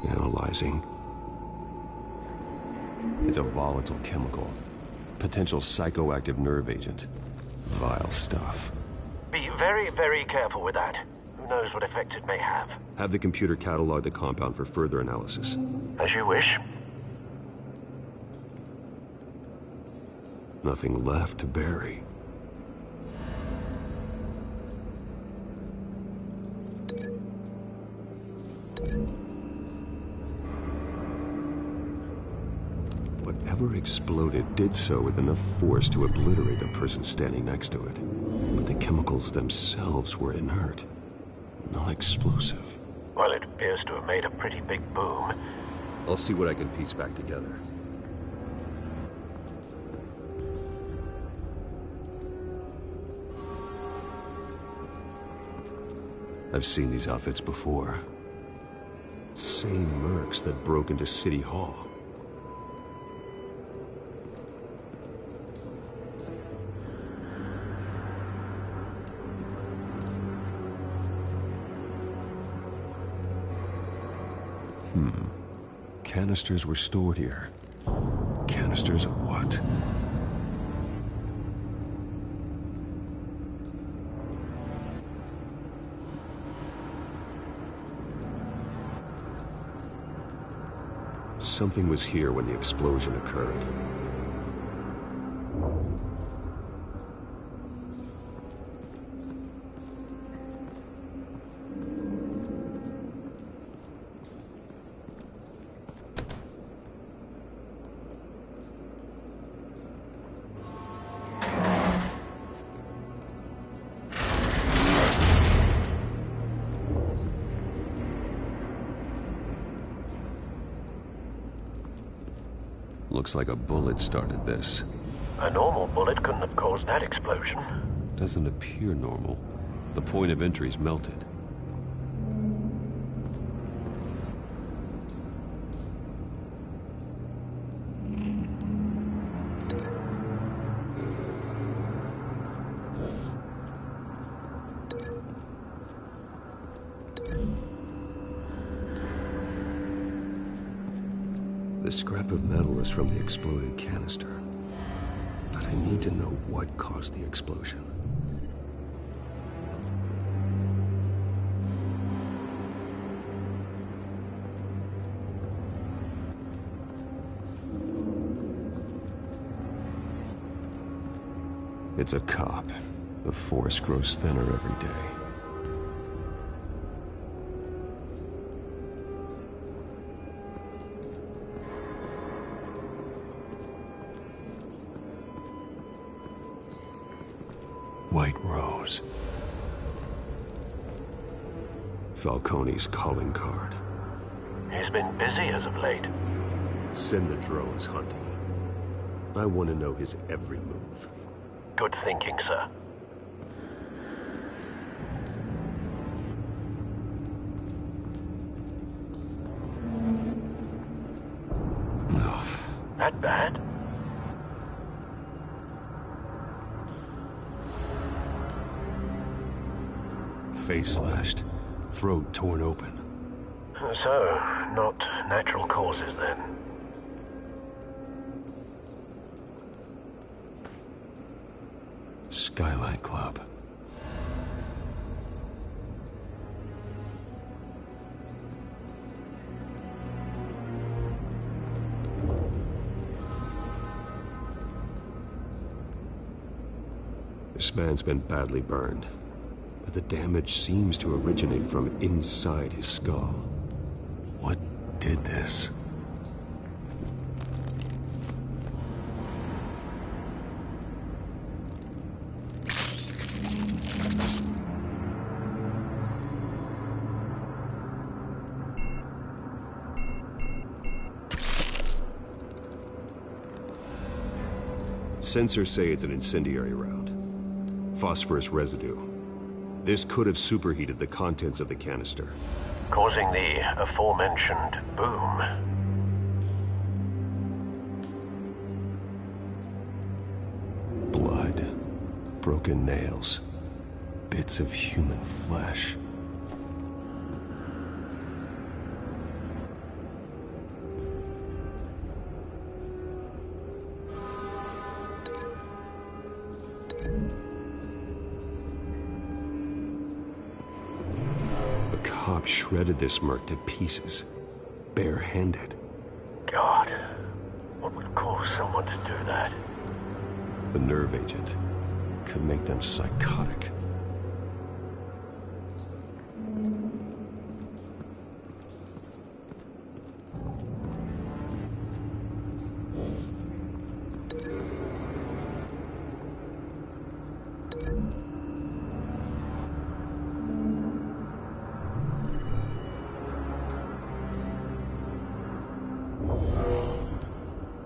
Analyzing. It's a volatile chemical. Potential psychoactive nerve agent. Vile stuff. Be very, very careful with that. Who knows what effect it may have. Have the computer catalog the compound for further analysis. As you wish. Nothing left to bury. Whatever exploded did so with enough force to obliterate the person standing next to it. But the chemicals themselves were inert, not explosive. Well, it appears to have made a pretty big boom. I'll see what I can piece back together. I've seen these outfits before. Same mercs that broke into City Hall. Canisters were stored here. Canisters of what? Something was here when the explosion occurred. Looks like a bullet started this. A normal bullet couldn't have caused that explosion. Doesn't appear normal. The point of entry's melted. The scrap of metal is from the exploded canister. But I need to know what caused the explosion. It's a cop. The force grows thinner every day. White Rose. Falcone's calling card. He's been busy as of late. Send the drones hunting. I want to know his every move. Good thinking, sir. That bad? Face slashed, throat torn open. So, not natural causes then. Skyline Club. This man's been badly burned, but the damage seems to originate from inside his skull. What did this? Sensors say it's an incendiary round. Phosphorus residue. This could have superheated the contents of the canister, causing the aforementioned boom. Blood, broken nails, bits of human flesh. Shredded this merc to pieces, bare-handed. God, what would cause someone to do that? The nerve agent could make them psychotic.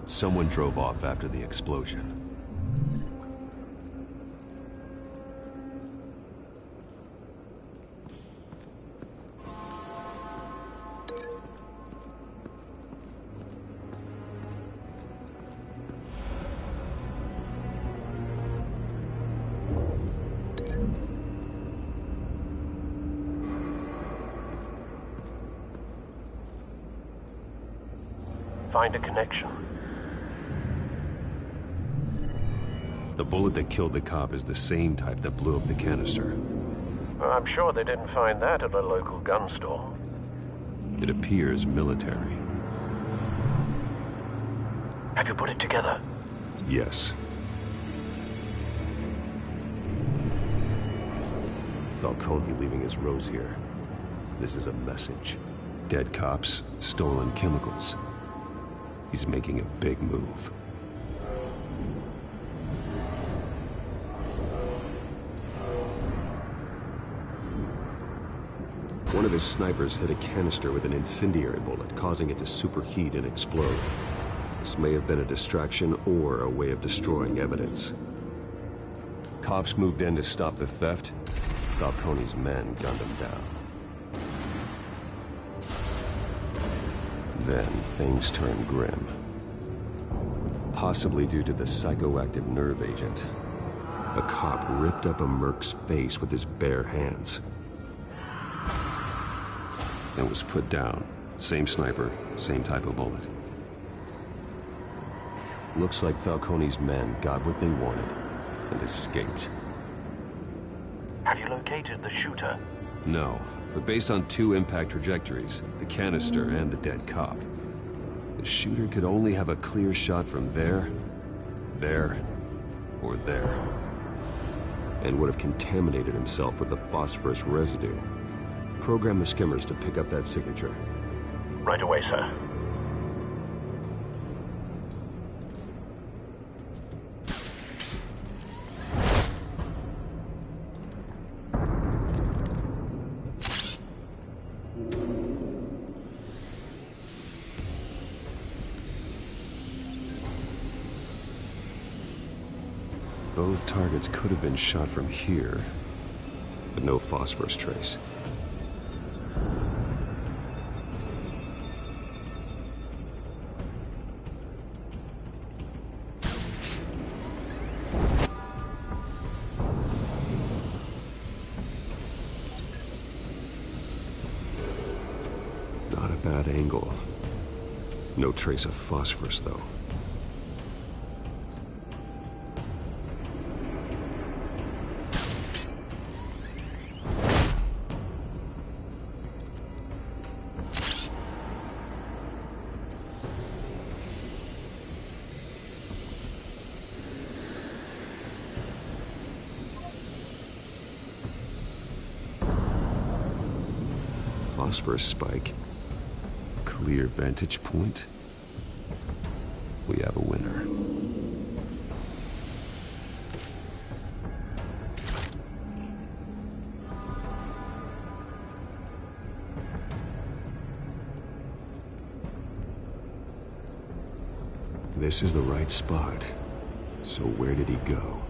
Someone drove off after the explosion. Find a connection. The bullet that killed the cop is the same type that blew up the canister. Well, I'm sure they didn't find that at a local gun store. It appears military. Have you put it together? Yes. Falcone leaving his rose here. This is a message. Dead cops, stolen chemicals. He's making a big move. One of his snipers hit a canister with an incendiary bullet, causing it to superheat and explode. This may have been a distraction or a way of destroying evidence. Cops moved in to stop the theft. Falcone's men gunned him down. Then things turned grim. Possibly due to the psychoactive nerve agent. A cop ripped up a merc's face with his bare hands. Then was put down. Same sniper, same type of bullet. Looks like Falcone's men got what they wanted and escaped. Have you located the shooter? No, but based on two impact trajectories, the canister and the dead cop, the shooter could only have a clear shot from there, or there, and would have contaminated himself with the phosphorus residue. Program the skimmers to pick up that signature. Right away, sir. Both targets could have been shot from here, but no phosphorus trace. Not a bad angle. No trace of phosphorus, though. phosphorus spike. Clear vantage point. We have a winner. This is the right spot. So where did he go?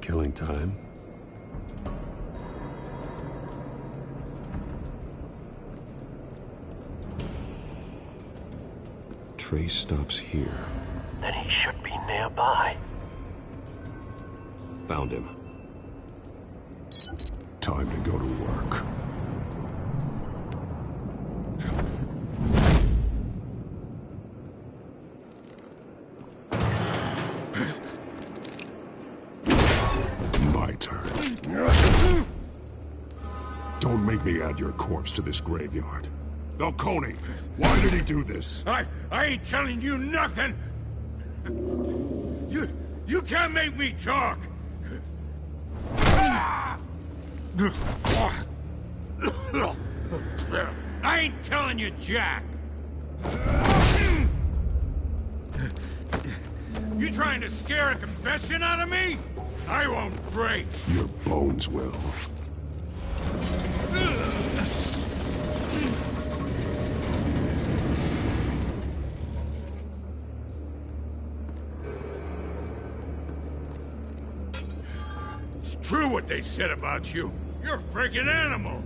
Killing time. Trace stops here. Then he should be nearby. Found him. Time to go to work. My turn. Don't make me add your corpse to this graveyard. Falcone, why did he do this? I ain't telling you nothing! You can't make me talk! I ain't telling you, Jack! You trying to scare a confession out of me? I won't break! Your bones will. It's true what they said about you. You're a freaking animal!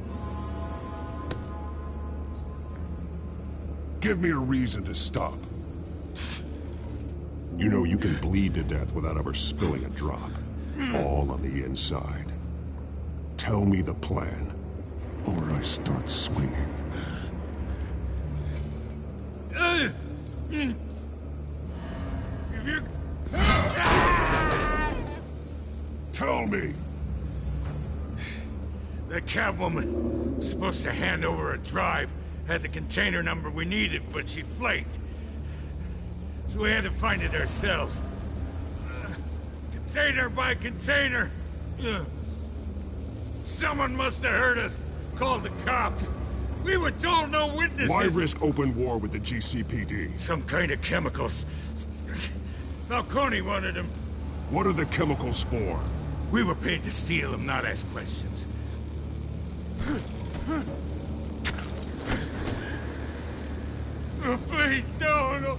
Give me a reason to stop. You know you can bleed to death without ever spilling a drop. All on the inside. Tell me the plan, or I start swinging. If you... Tell me! The cabwoman was supposed to hand over a drive, had the container number we needed, but she flaked. So we had to find it ourselves. Container by container. Someone must have heard us, called the cops. We were told no witnesses. Why risk open war with the GCPD? Some kind of chemicals. Falcone wanted them. What are the chemicals for? We were paid to steal them, not ask questions. Oh, please, no.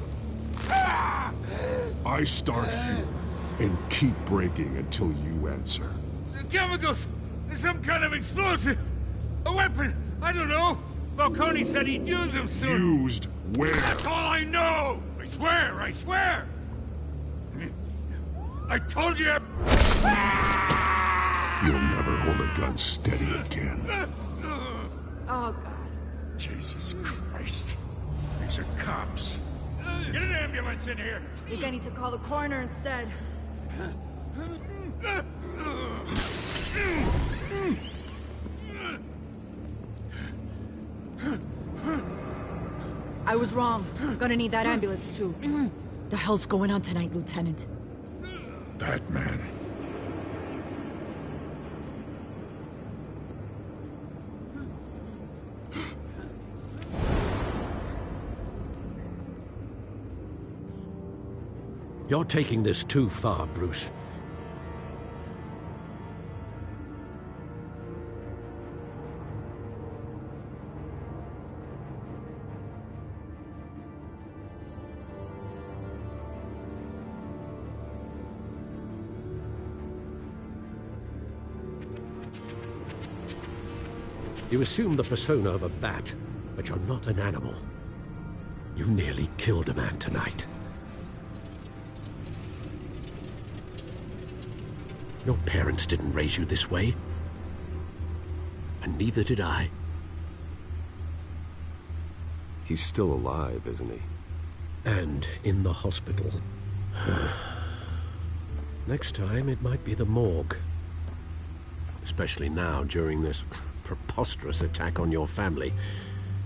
I start here and keep breaking until you answer. The chemicals! There's some kind of explosive! A weapon! I don't know! Falcone said he'd use them soon! Used where? That's all I know! I swear! I told you! You'll never hold a gun steady again. Oh, God. Jesus Christ. These are cops. Get an ambulance in here! I think I need to call the coroner instead. I was wrong. Gonna need that ambulance, too. The hell's going on tonight, Lieutenant? Batman. You're taking this too far, Bruce. You assume the persona of a bat, but you're not an animal. You nearly killed a man tonight. Your parents didn't raise you this way. And neither did I. He's still alive, isn't he? And in the hospital. Next time, it might be the morgue. Especially now, during this preposterous attack on your family.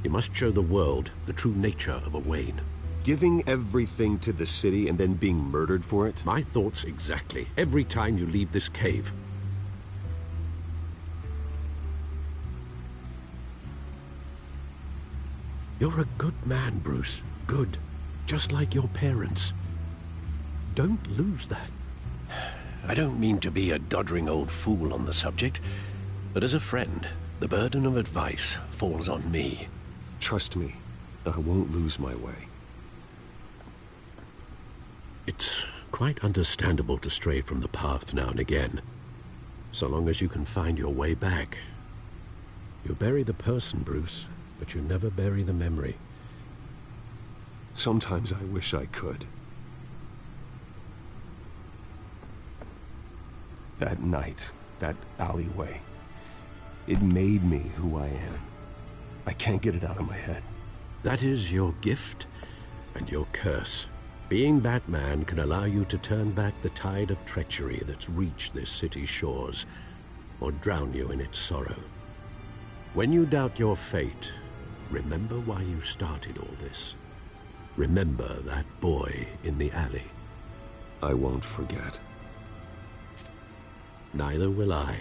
You must show the world the true nature of a Wayne. Giving everything to the city and then being murdered for it? My thoughts exactly. Every time you leave this cave. You're a good man, Bruce. Good. Just like your parents. Don't lose that. I don't mean to be a doddering old fool on the subject, but as a friend, the burden of advice falls on me. Trust me, I won't lose my way. It's quite understandable to stray from the path now and again, so long as you can find your way back. You bury the person, Bruce, but you never bury the memory. Sometimes I wish I could. That night, that alleyway, it made me who I am. I can't get it out of my head. That is your gift and your curse. Being Batman can allow you to turn back the tide of treachery that's reached this city's shores, or drown you in its sorrow. When you doubt your fate, remember why you started all this. Remember that boy in the alley. I won't forget. Neither will I.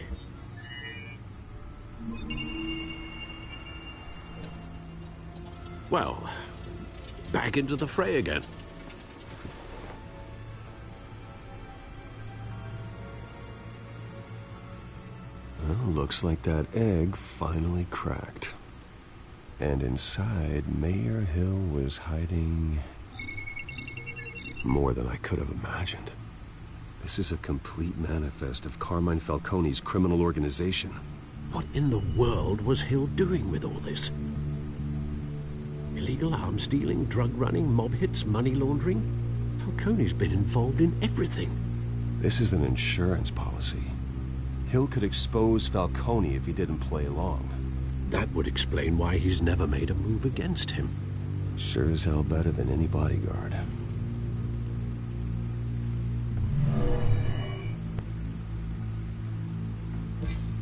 Well, back into the fray again. Well, looks like that egg finally cracked. And inside, Mayor Hill was hiding more than I could have imagined. This is a complete manifest of Carmine Falcone's criminal organization. What in the world was Hill doing with all this? Illegal arms dealing, drug running, mob hits, money laundering? Falcone's been involved in everything. This is an insurance policy. Hill could expose Falcone if he didn't play along. That would explain why he's never made a move against him. Sure as hell better than any bodyguard.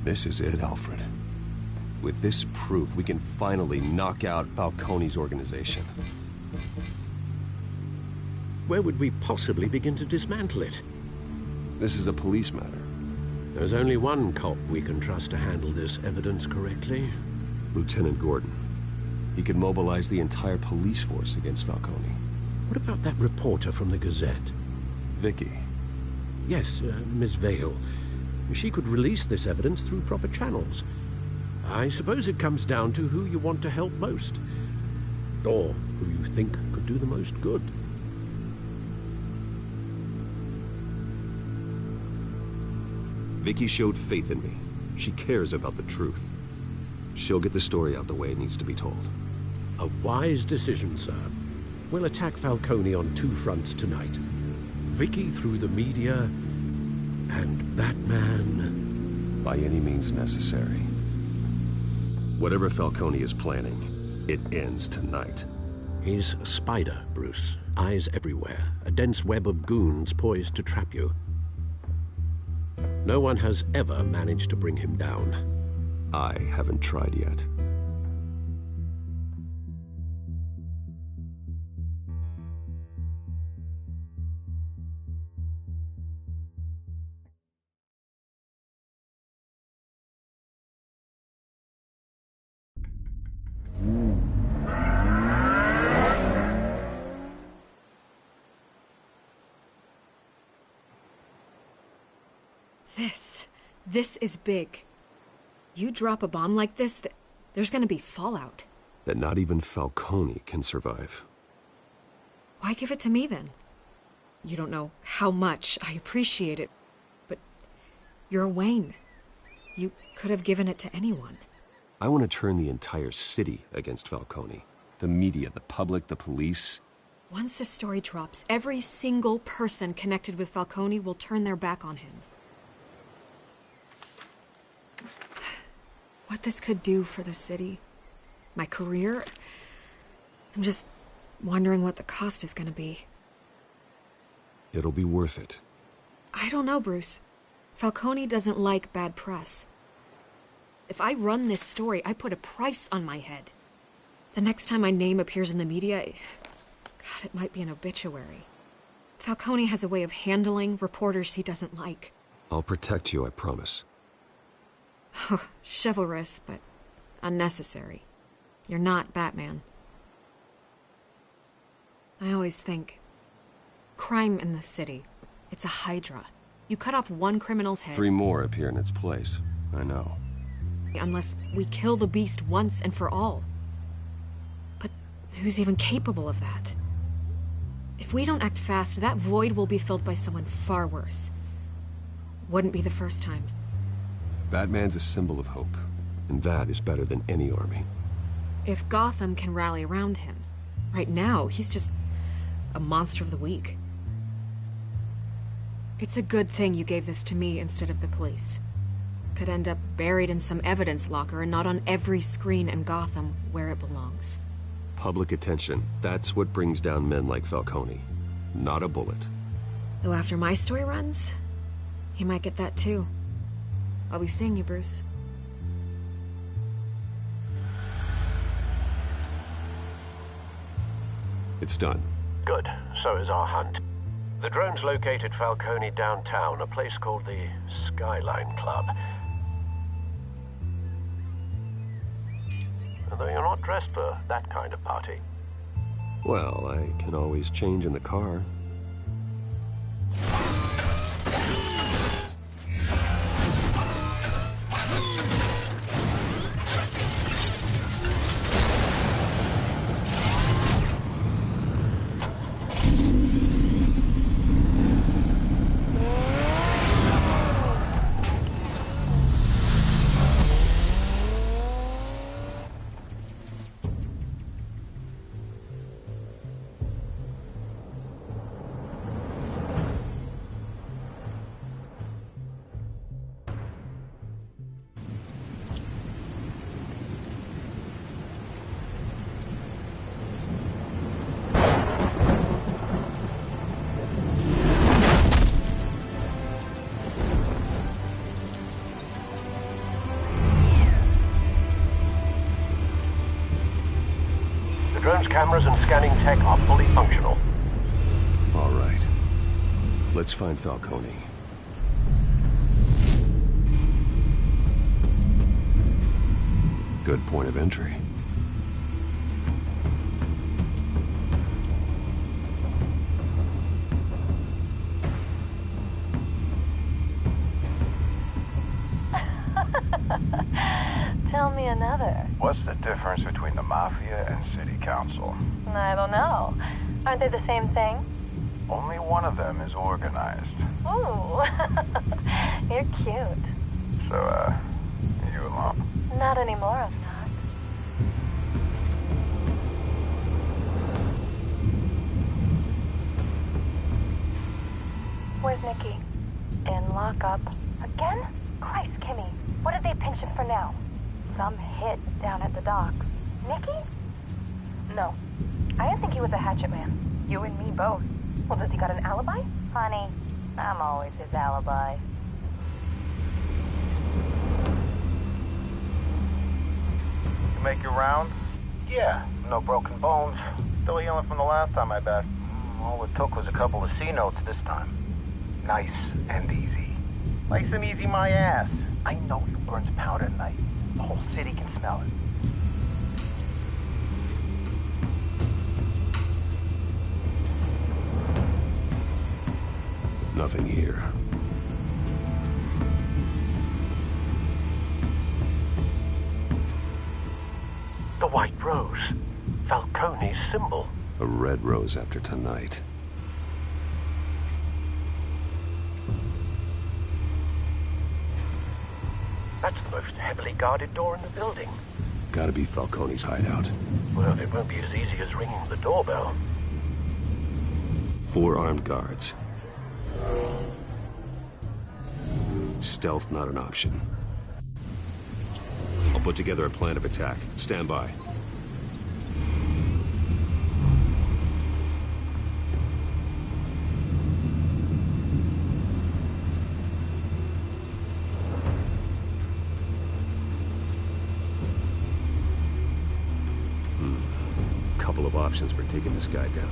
This is it, Alfred. With this proof, we can finally knock out Falcone's organization. Where would we possibly begin to dismantle it? This is a police matter. There's only one cop we can trust to handle this evidence correctly. Lieutenant Gordon. He could mobilize the entire police force against Falcone. What about that reporter from the Gazette? Vicky. Yes, Miss Vale. She could release this evidence through proper channels. I suppose it comes down to who you want to help most. Or who you think could do the most good. Vicky showed faith in me. She cares about the truth. She'll get the story out the way it needs to be told. A wise decision, sir. We'll attack Falcone on two fronts tonight. Vicky through the media, and Batman... by any means necessary. Whatever Falcone is planning, it ends tonight. He's a spider, Bruce. Eyes everywhere. A dense web of goons poised to trap you. No one has ever managed to bring him down. I haven't tried yet. This is big. You drop a bomb like this, there's gonna be fallout. That not even Falcone can survive. Why give it to me, then? You don't know how much I appreciate it, but you're Wayne. You could have given it to anyone. I want to turn the entire city against Falcone. The media, the public, the police. Once this story drops, every single person connected with Falcone will turn their back on him. What this could do for the city, my career, I'm just wondering what the cost is gonna be. It'll be worth it. I don't know, Bruce. Falcone doesn't like bad press. If I run this story, I put a price on my head. The next time my name appears in the media, God, it might be an obituary. Falcone has a way of handling reporters he doesn't like. I'll protect you, I promise. Oh, chivalrous, but unnecessary. You're not Batman. I always think, crime in this city, it's a hydra. You cut off one criminal's head... 3 more appear in its place. I know. Unless we kill the beast once and for all. But who's even capable of that? If we don't act fast, that void will be filled by someone far worse. Wouldn't be the first time. Batman's a symbol of hope, and that is better than any army. If Gotham can rally around him, right now, he's just a monster of the week. It's a good thing you gave this to me instead of the police. Could end up buried in some evidence locker and not on every screen in Gotham where it belongs. Public attention, that's what brings down men like Falcone. Not a bullet. Though after my story runs, he might get that too. I'll be seeing you, Bruce. It's done. Good. So is our hunt. The drone's located Falcone downtown, a place called the Skyline Club. Although you're not dressed for that kind of party. Well, I can always change in the car. Drone's cameras and scanning tech are fully functional. All right. Let's find Falcone. Good point of entry. Tell me another. What's the difference between the Mafia and City Council? I don't know. Aren't they the same thing? Only one of them is organized. Ooh. You're cute. So, you alone? Not anymore, I'm not. Where's Nikki? In lockup. Again? Christ, Kimmy. What did they pinch him for now? Some hit down at the docks. Nikki? No. I didn't think he was a hatchet man. You and me both. Well, does he got an alibi? Honey, I'm always his alibi. You make your round? Yeah, no broken bones. Still healing from the last time, I bet. All it took was a couple of C notes this time. Nice and easy. Nice and easy my ass. I know you burned powder at night. The whole city can smell it. Nothing here. The White Rose. Falcone's symbol. A red rose after tonight. That's the most heavily guarded door in the building. Gotta be Falcone's hideout. Well, it won't be as easy as ringing the doorbell. 4 armed guards. Stealth not an option. I'll put together a plan of attack. Stand by. Couple of options for taking this guy down.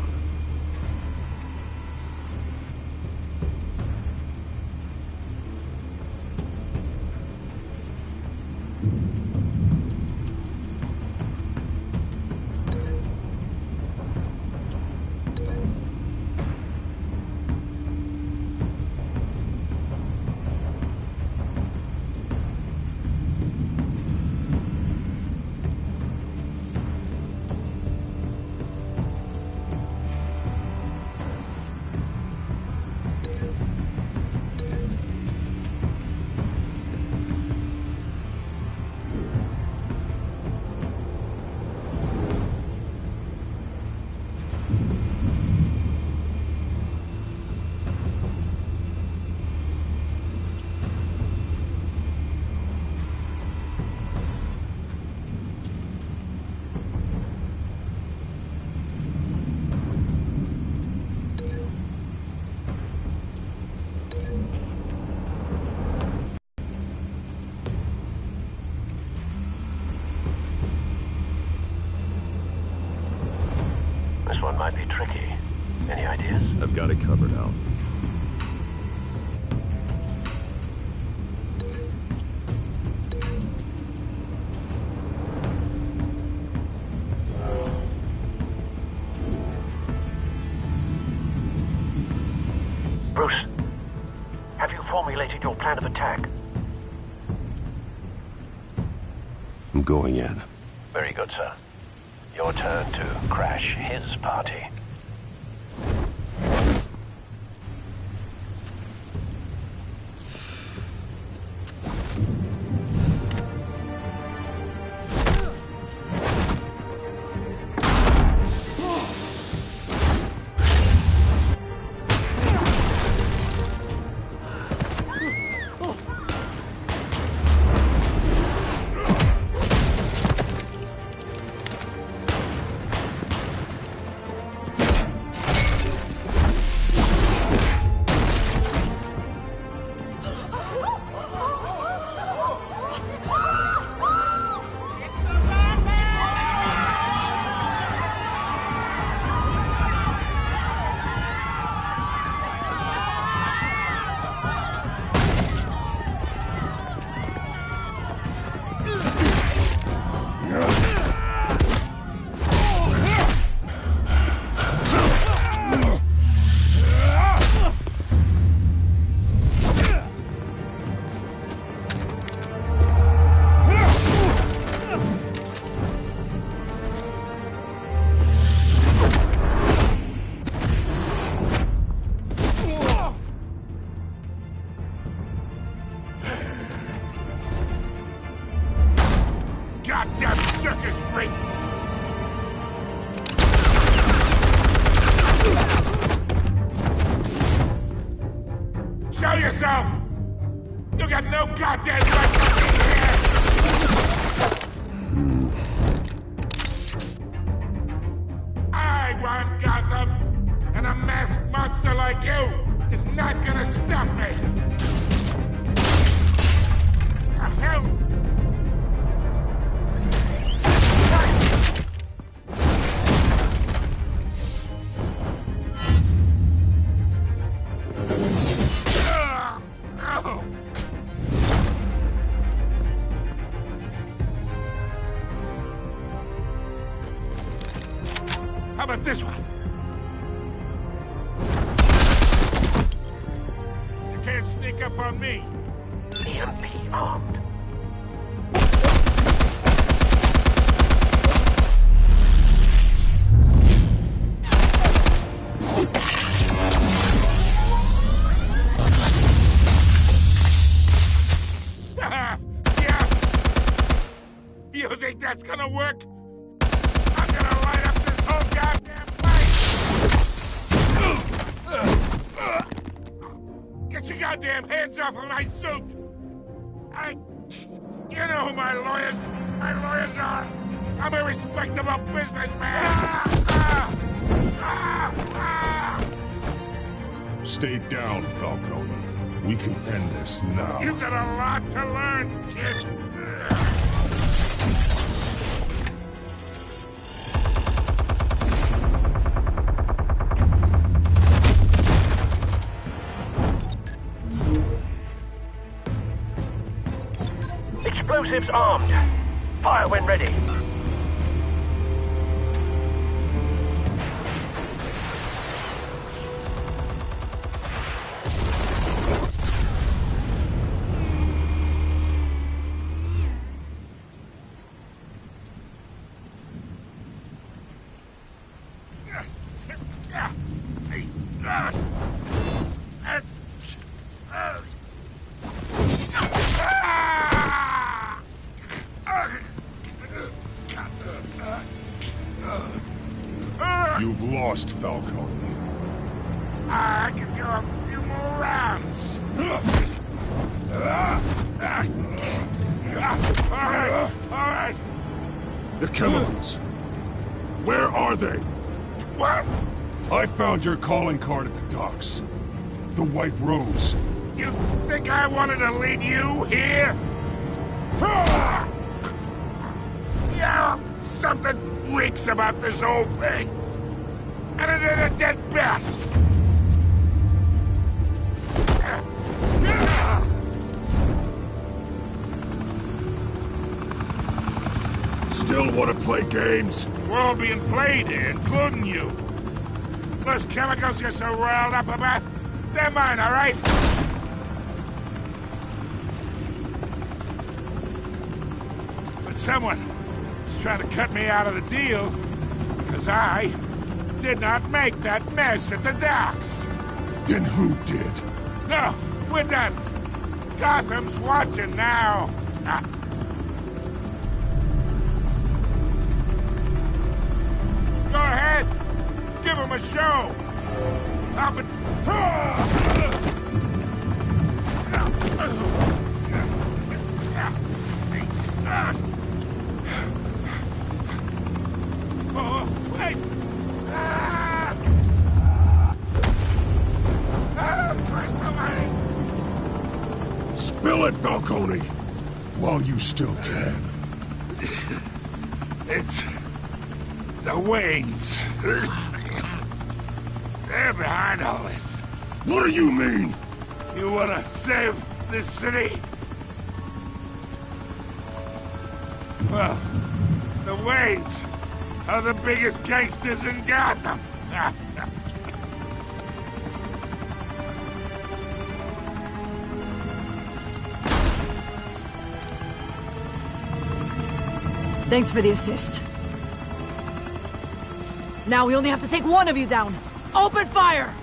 one might be tricky. Any ideas? I've got it covered, Al. Bruce, have you formulated your plan of attack? I'm going in. Very good, sir. Your turn to crash his party. Goddamn circus freak! Show yourself! You got no goddamn right to be here! I want Gotham, and a masked monster like you is not gonna stop me! The hell? How about this one? You can't sneak up on me. EMP armed. Yeah. You think that's gonna work? I'm gonna light up this whole goddamn place! Get your goddamn hands off of my suit! You know who my lawyers are! I'm a respectable businessman! Stay down, Falcone. We can end this now. You got a lot to learn, kid! Explosives armed. Fire when ready. You've lost, Falcone. I could go a few more rounds. All right. The chemicals. Where are they? What? I found your calling card at the docks. The White Rose. You think I wanted to lead you here? Yeah, something reeks about this whole thing. and another dead bat! Still want to play games? We're all being played here, including you. Those chemicals you're so riled up about, they're mine, all right? But someone is trying to cut me out of the deal, because I did not make that mess at the docks. Then who did? No, we're done. Gotham's watching now. Go ahead. Give him a show. I'll be... Oh, wait. Spill it, Falcone! While you still can. It's... the Waynes. They're behind all this. What do you mean? You wanna save this city? Well, the Waynes are the biggest gangsters in Gotham. Thanks for the assist. Now we only have to take one of you down. Open fire!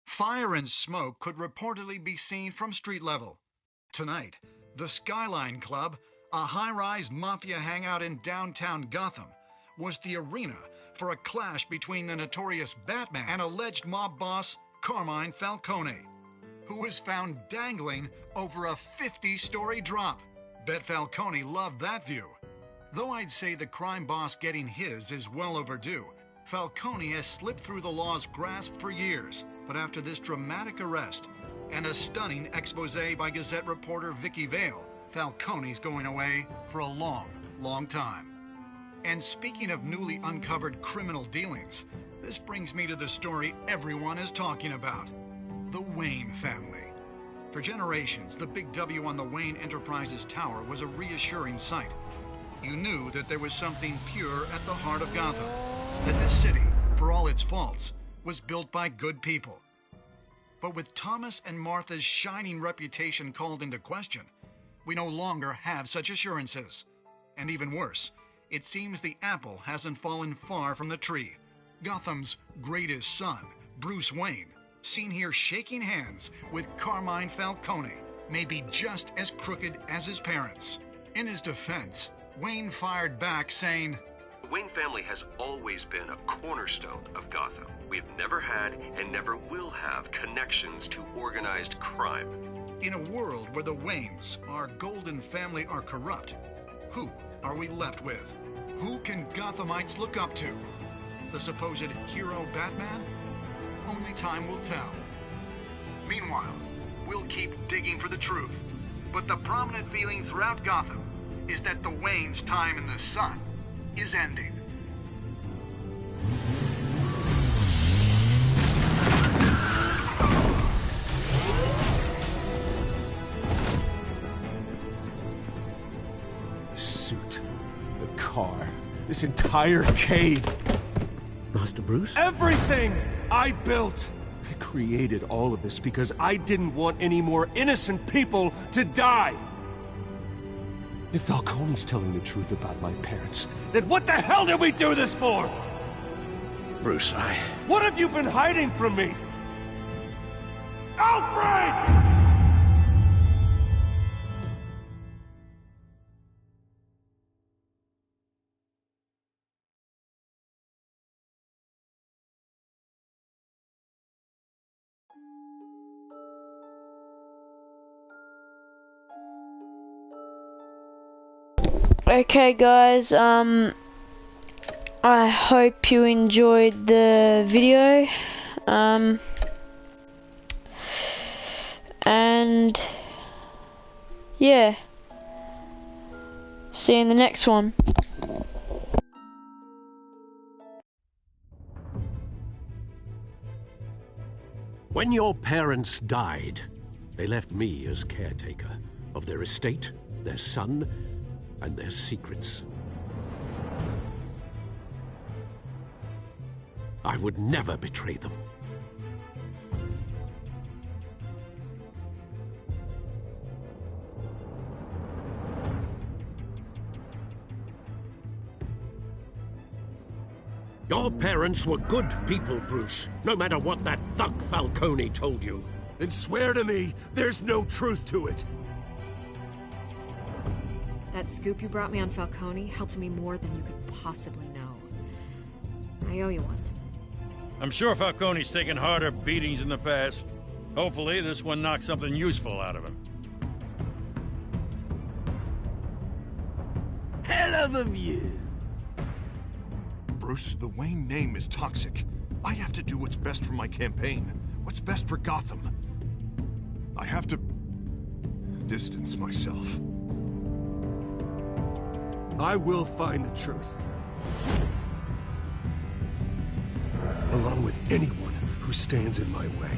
Fire and smoke could reportedly be seen from street level. Tonight, the Skyline Club, a high-rise mafia hangout in downtown Gotham, was the arena for a clash between the notorious Batman and alleged mob boss Carmine Falcone, who was found dangling over a 50-story drop. Bet Falcone loved that view. Though I'd say the crime boss getting his is well overdue, Falcone has slipped through the law's grasp for years. But after this dramatic arrest and a stunning expose by Gazette reporter Vicky Vale, Falcone's going away for a long, long time. And speaking of newly uncovered criminal dealings, this brings me to the story everyone is talking about: the Wayne family. For generations, the big W on the Wayne Enterprises Tower was a reassuring sight. You knew that there was something pure at the heart of Gotham, that this city, for all its faults, was built by good people. But with Thomas and Martha's shining reputation called into question, we no longer have such assurances. And even worse, it seems the apple hasn't fallen far from the tree. Gotham's greatest son, Bruce Wayne, seen here shaking hands with Carmine Falcone, may be just as crooked as his parents. In his defense, Wayne fired back saying, "The Wayne family has always been a cornerstone of Gotham. We've never had and never will have connections to organized crime." In a world where the Waynes, our golden family, are corrupt, who are we left with? Who can Gothamites look up to? The supposed hero Batman? Only time will tell. Meanwhile, we'll keep digging for the truth. But the prominent feeling throughout Gotham is that the Waynes' time in the sun is ending. The suit, the car, this entire cave. Master Bruce? Everything I built! I created all of this because I didn't want any more innocent people to die! If Falcone's telling the truth about my parents, then what the hell did we do this for? Bruce, What have you been hiding from me? Alfred! Okay guys, I hope you enjoyed the video, and yeah, see you in the next one. When your parents died, they left me as caretaker of their estate, their son, and their secrets. I would never betray them. Your parents were good people, Bruce, no matter what that thug Falcone told you. Then swear to me there's no truth to it. That scoop you brought me on Falcone helped me more than you could possibly know. I owe you one. I'm sure Falcone's taken harder beatings in the past. Hopefully this one knocks something useful out of him. Hell of a view. Bruce, the Wayne name is toxic. I have to do what's best for my campaign. What's best for Gotham. I have to distance myself. I will find the truth. Along with anyone who stands in my way.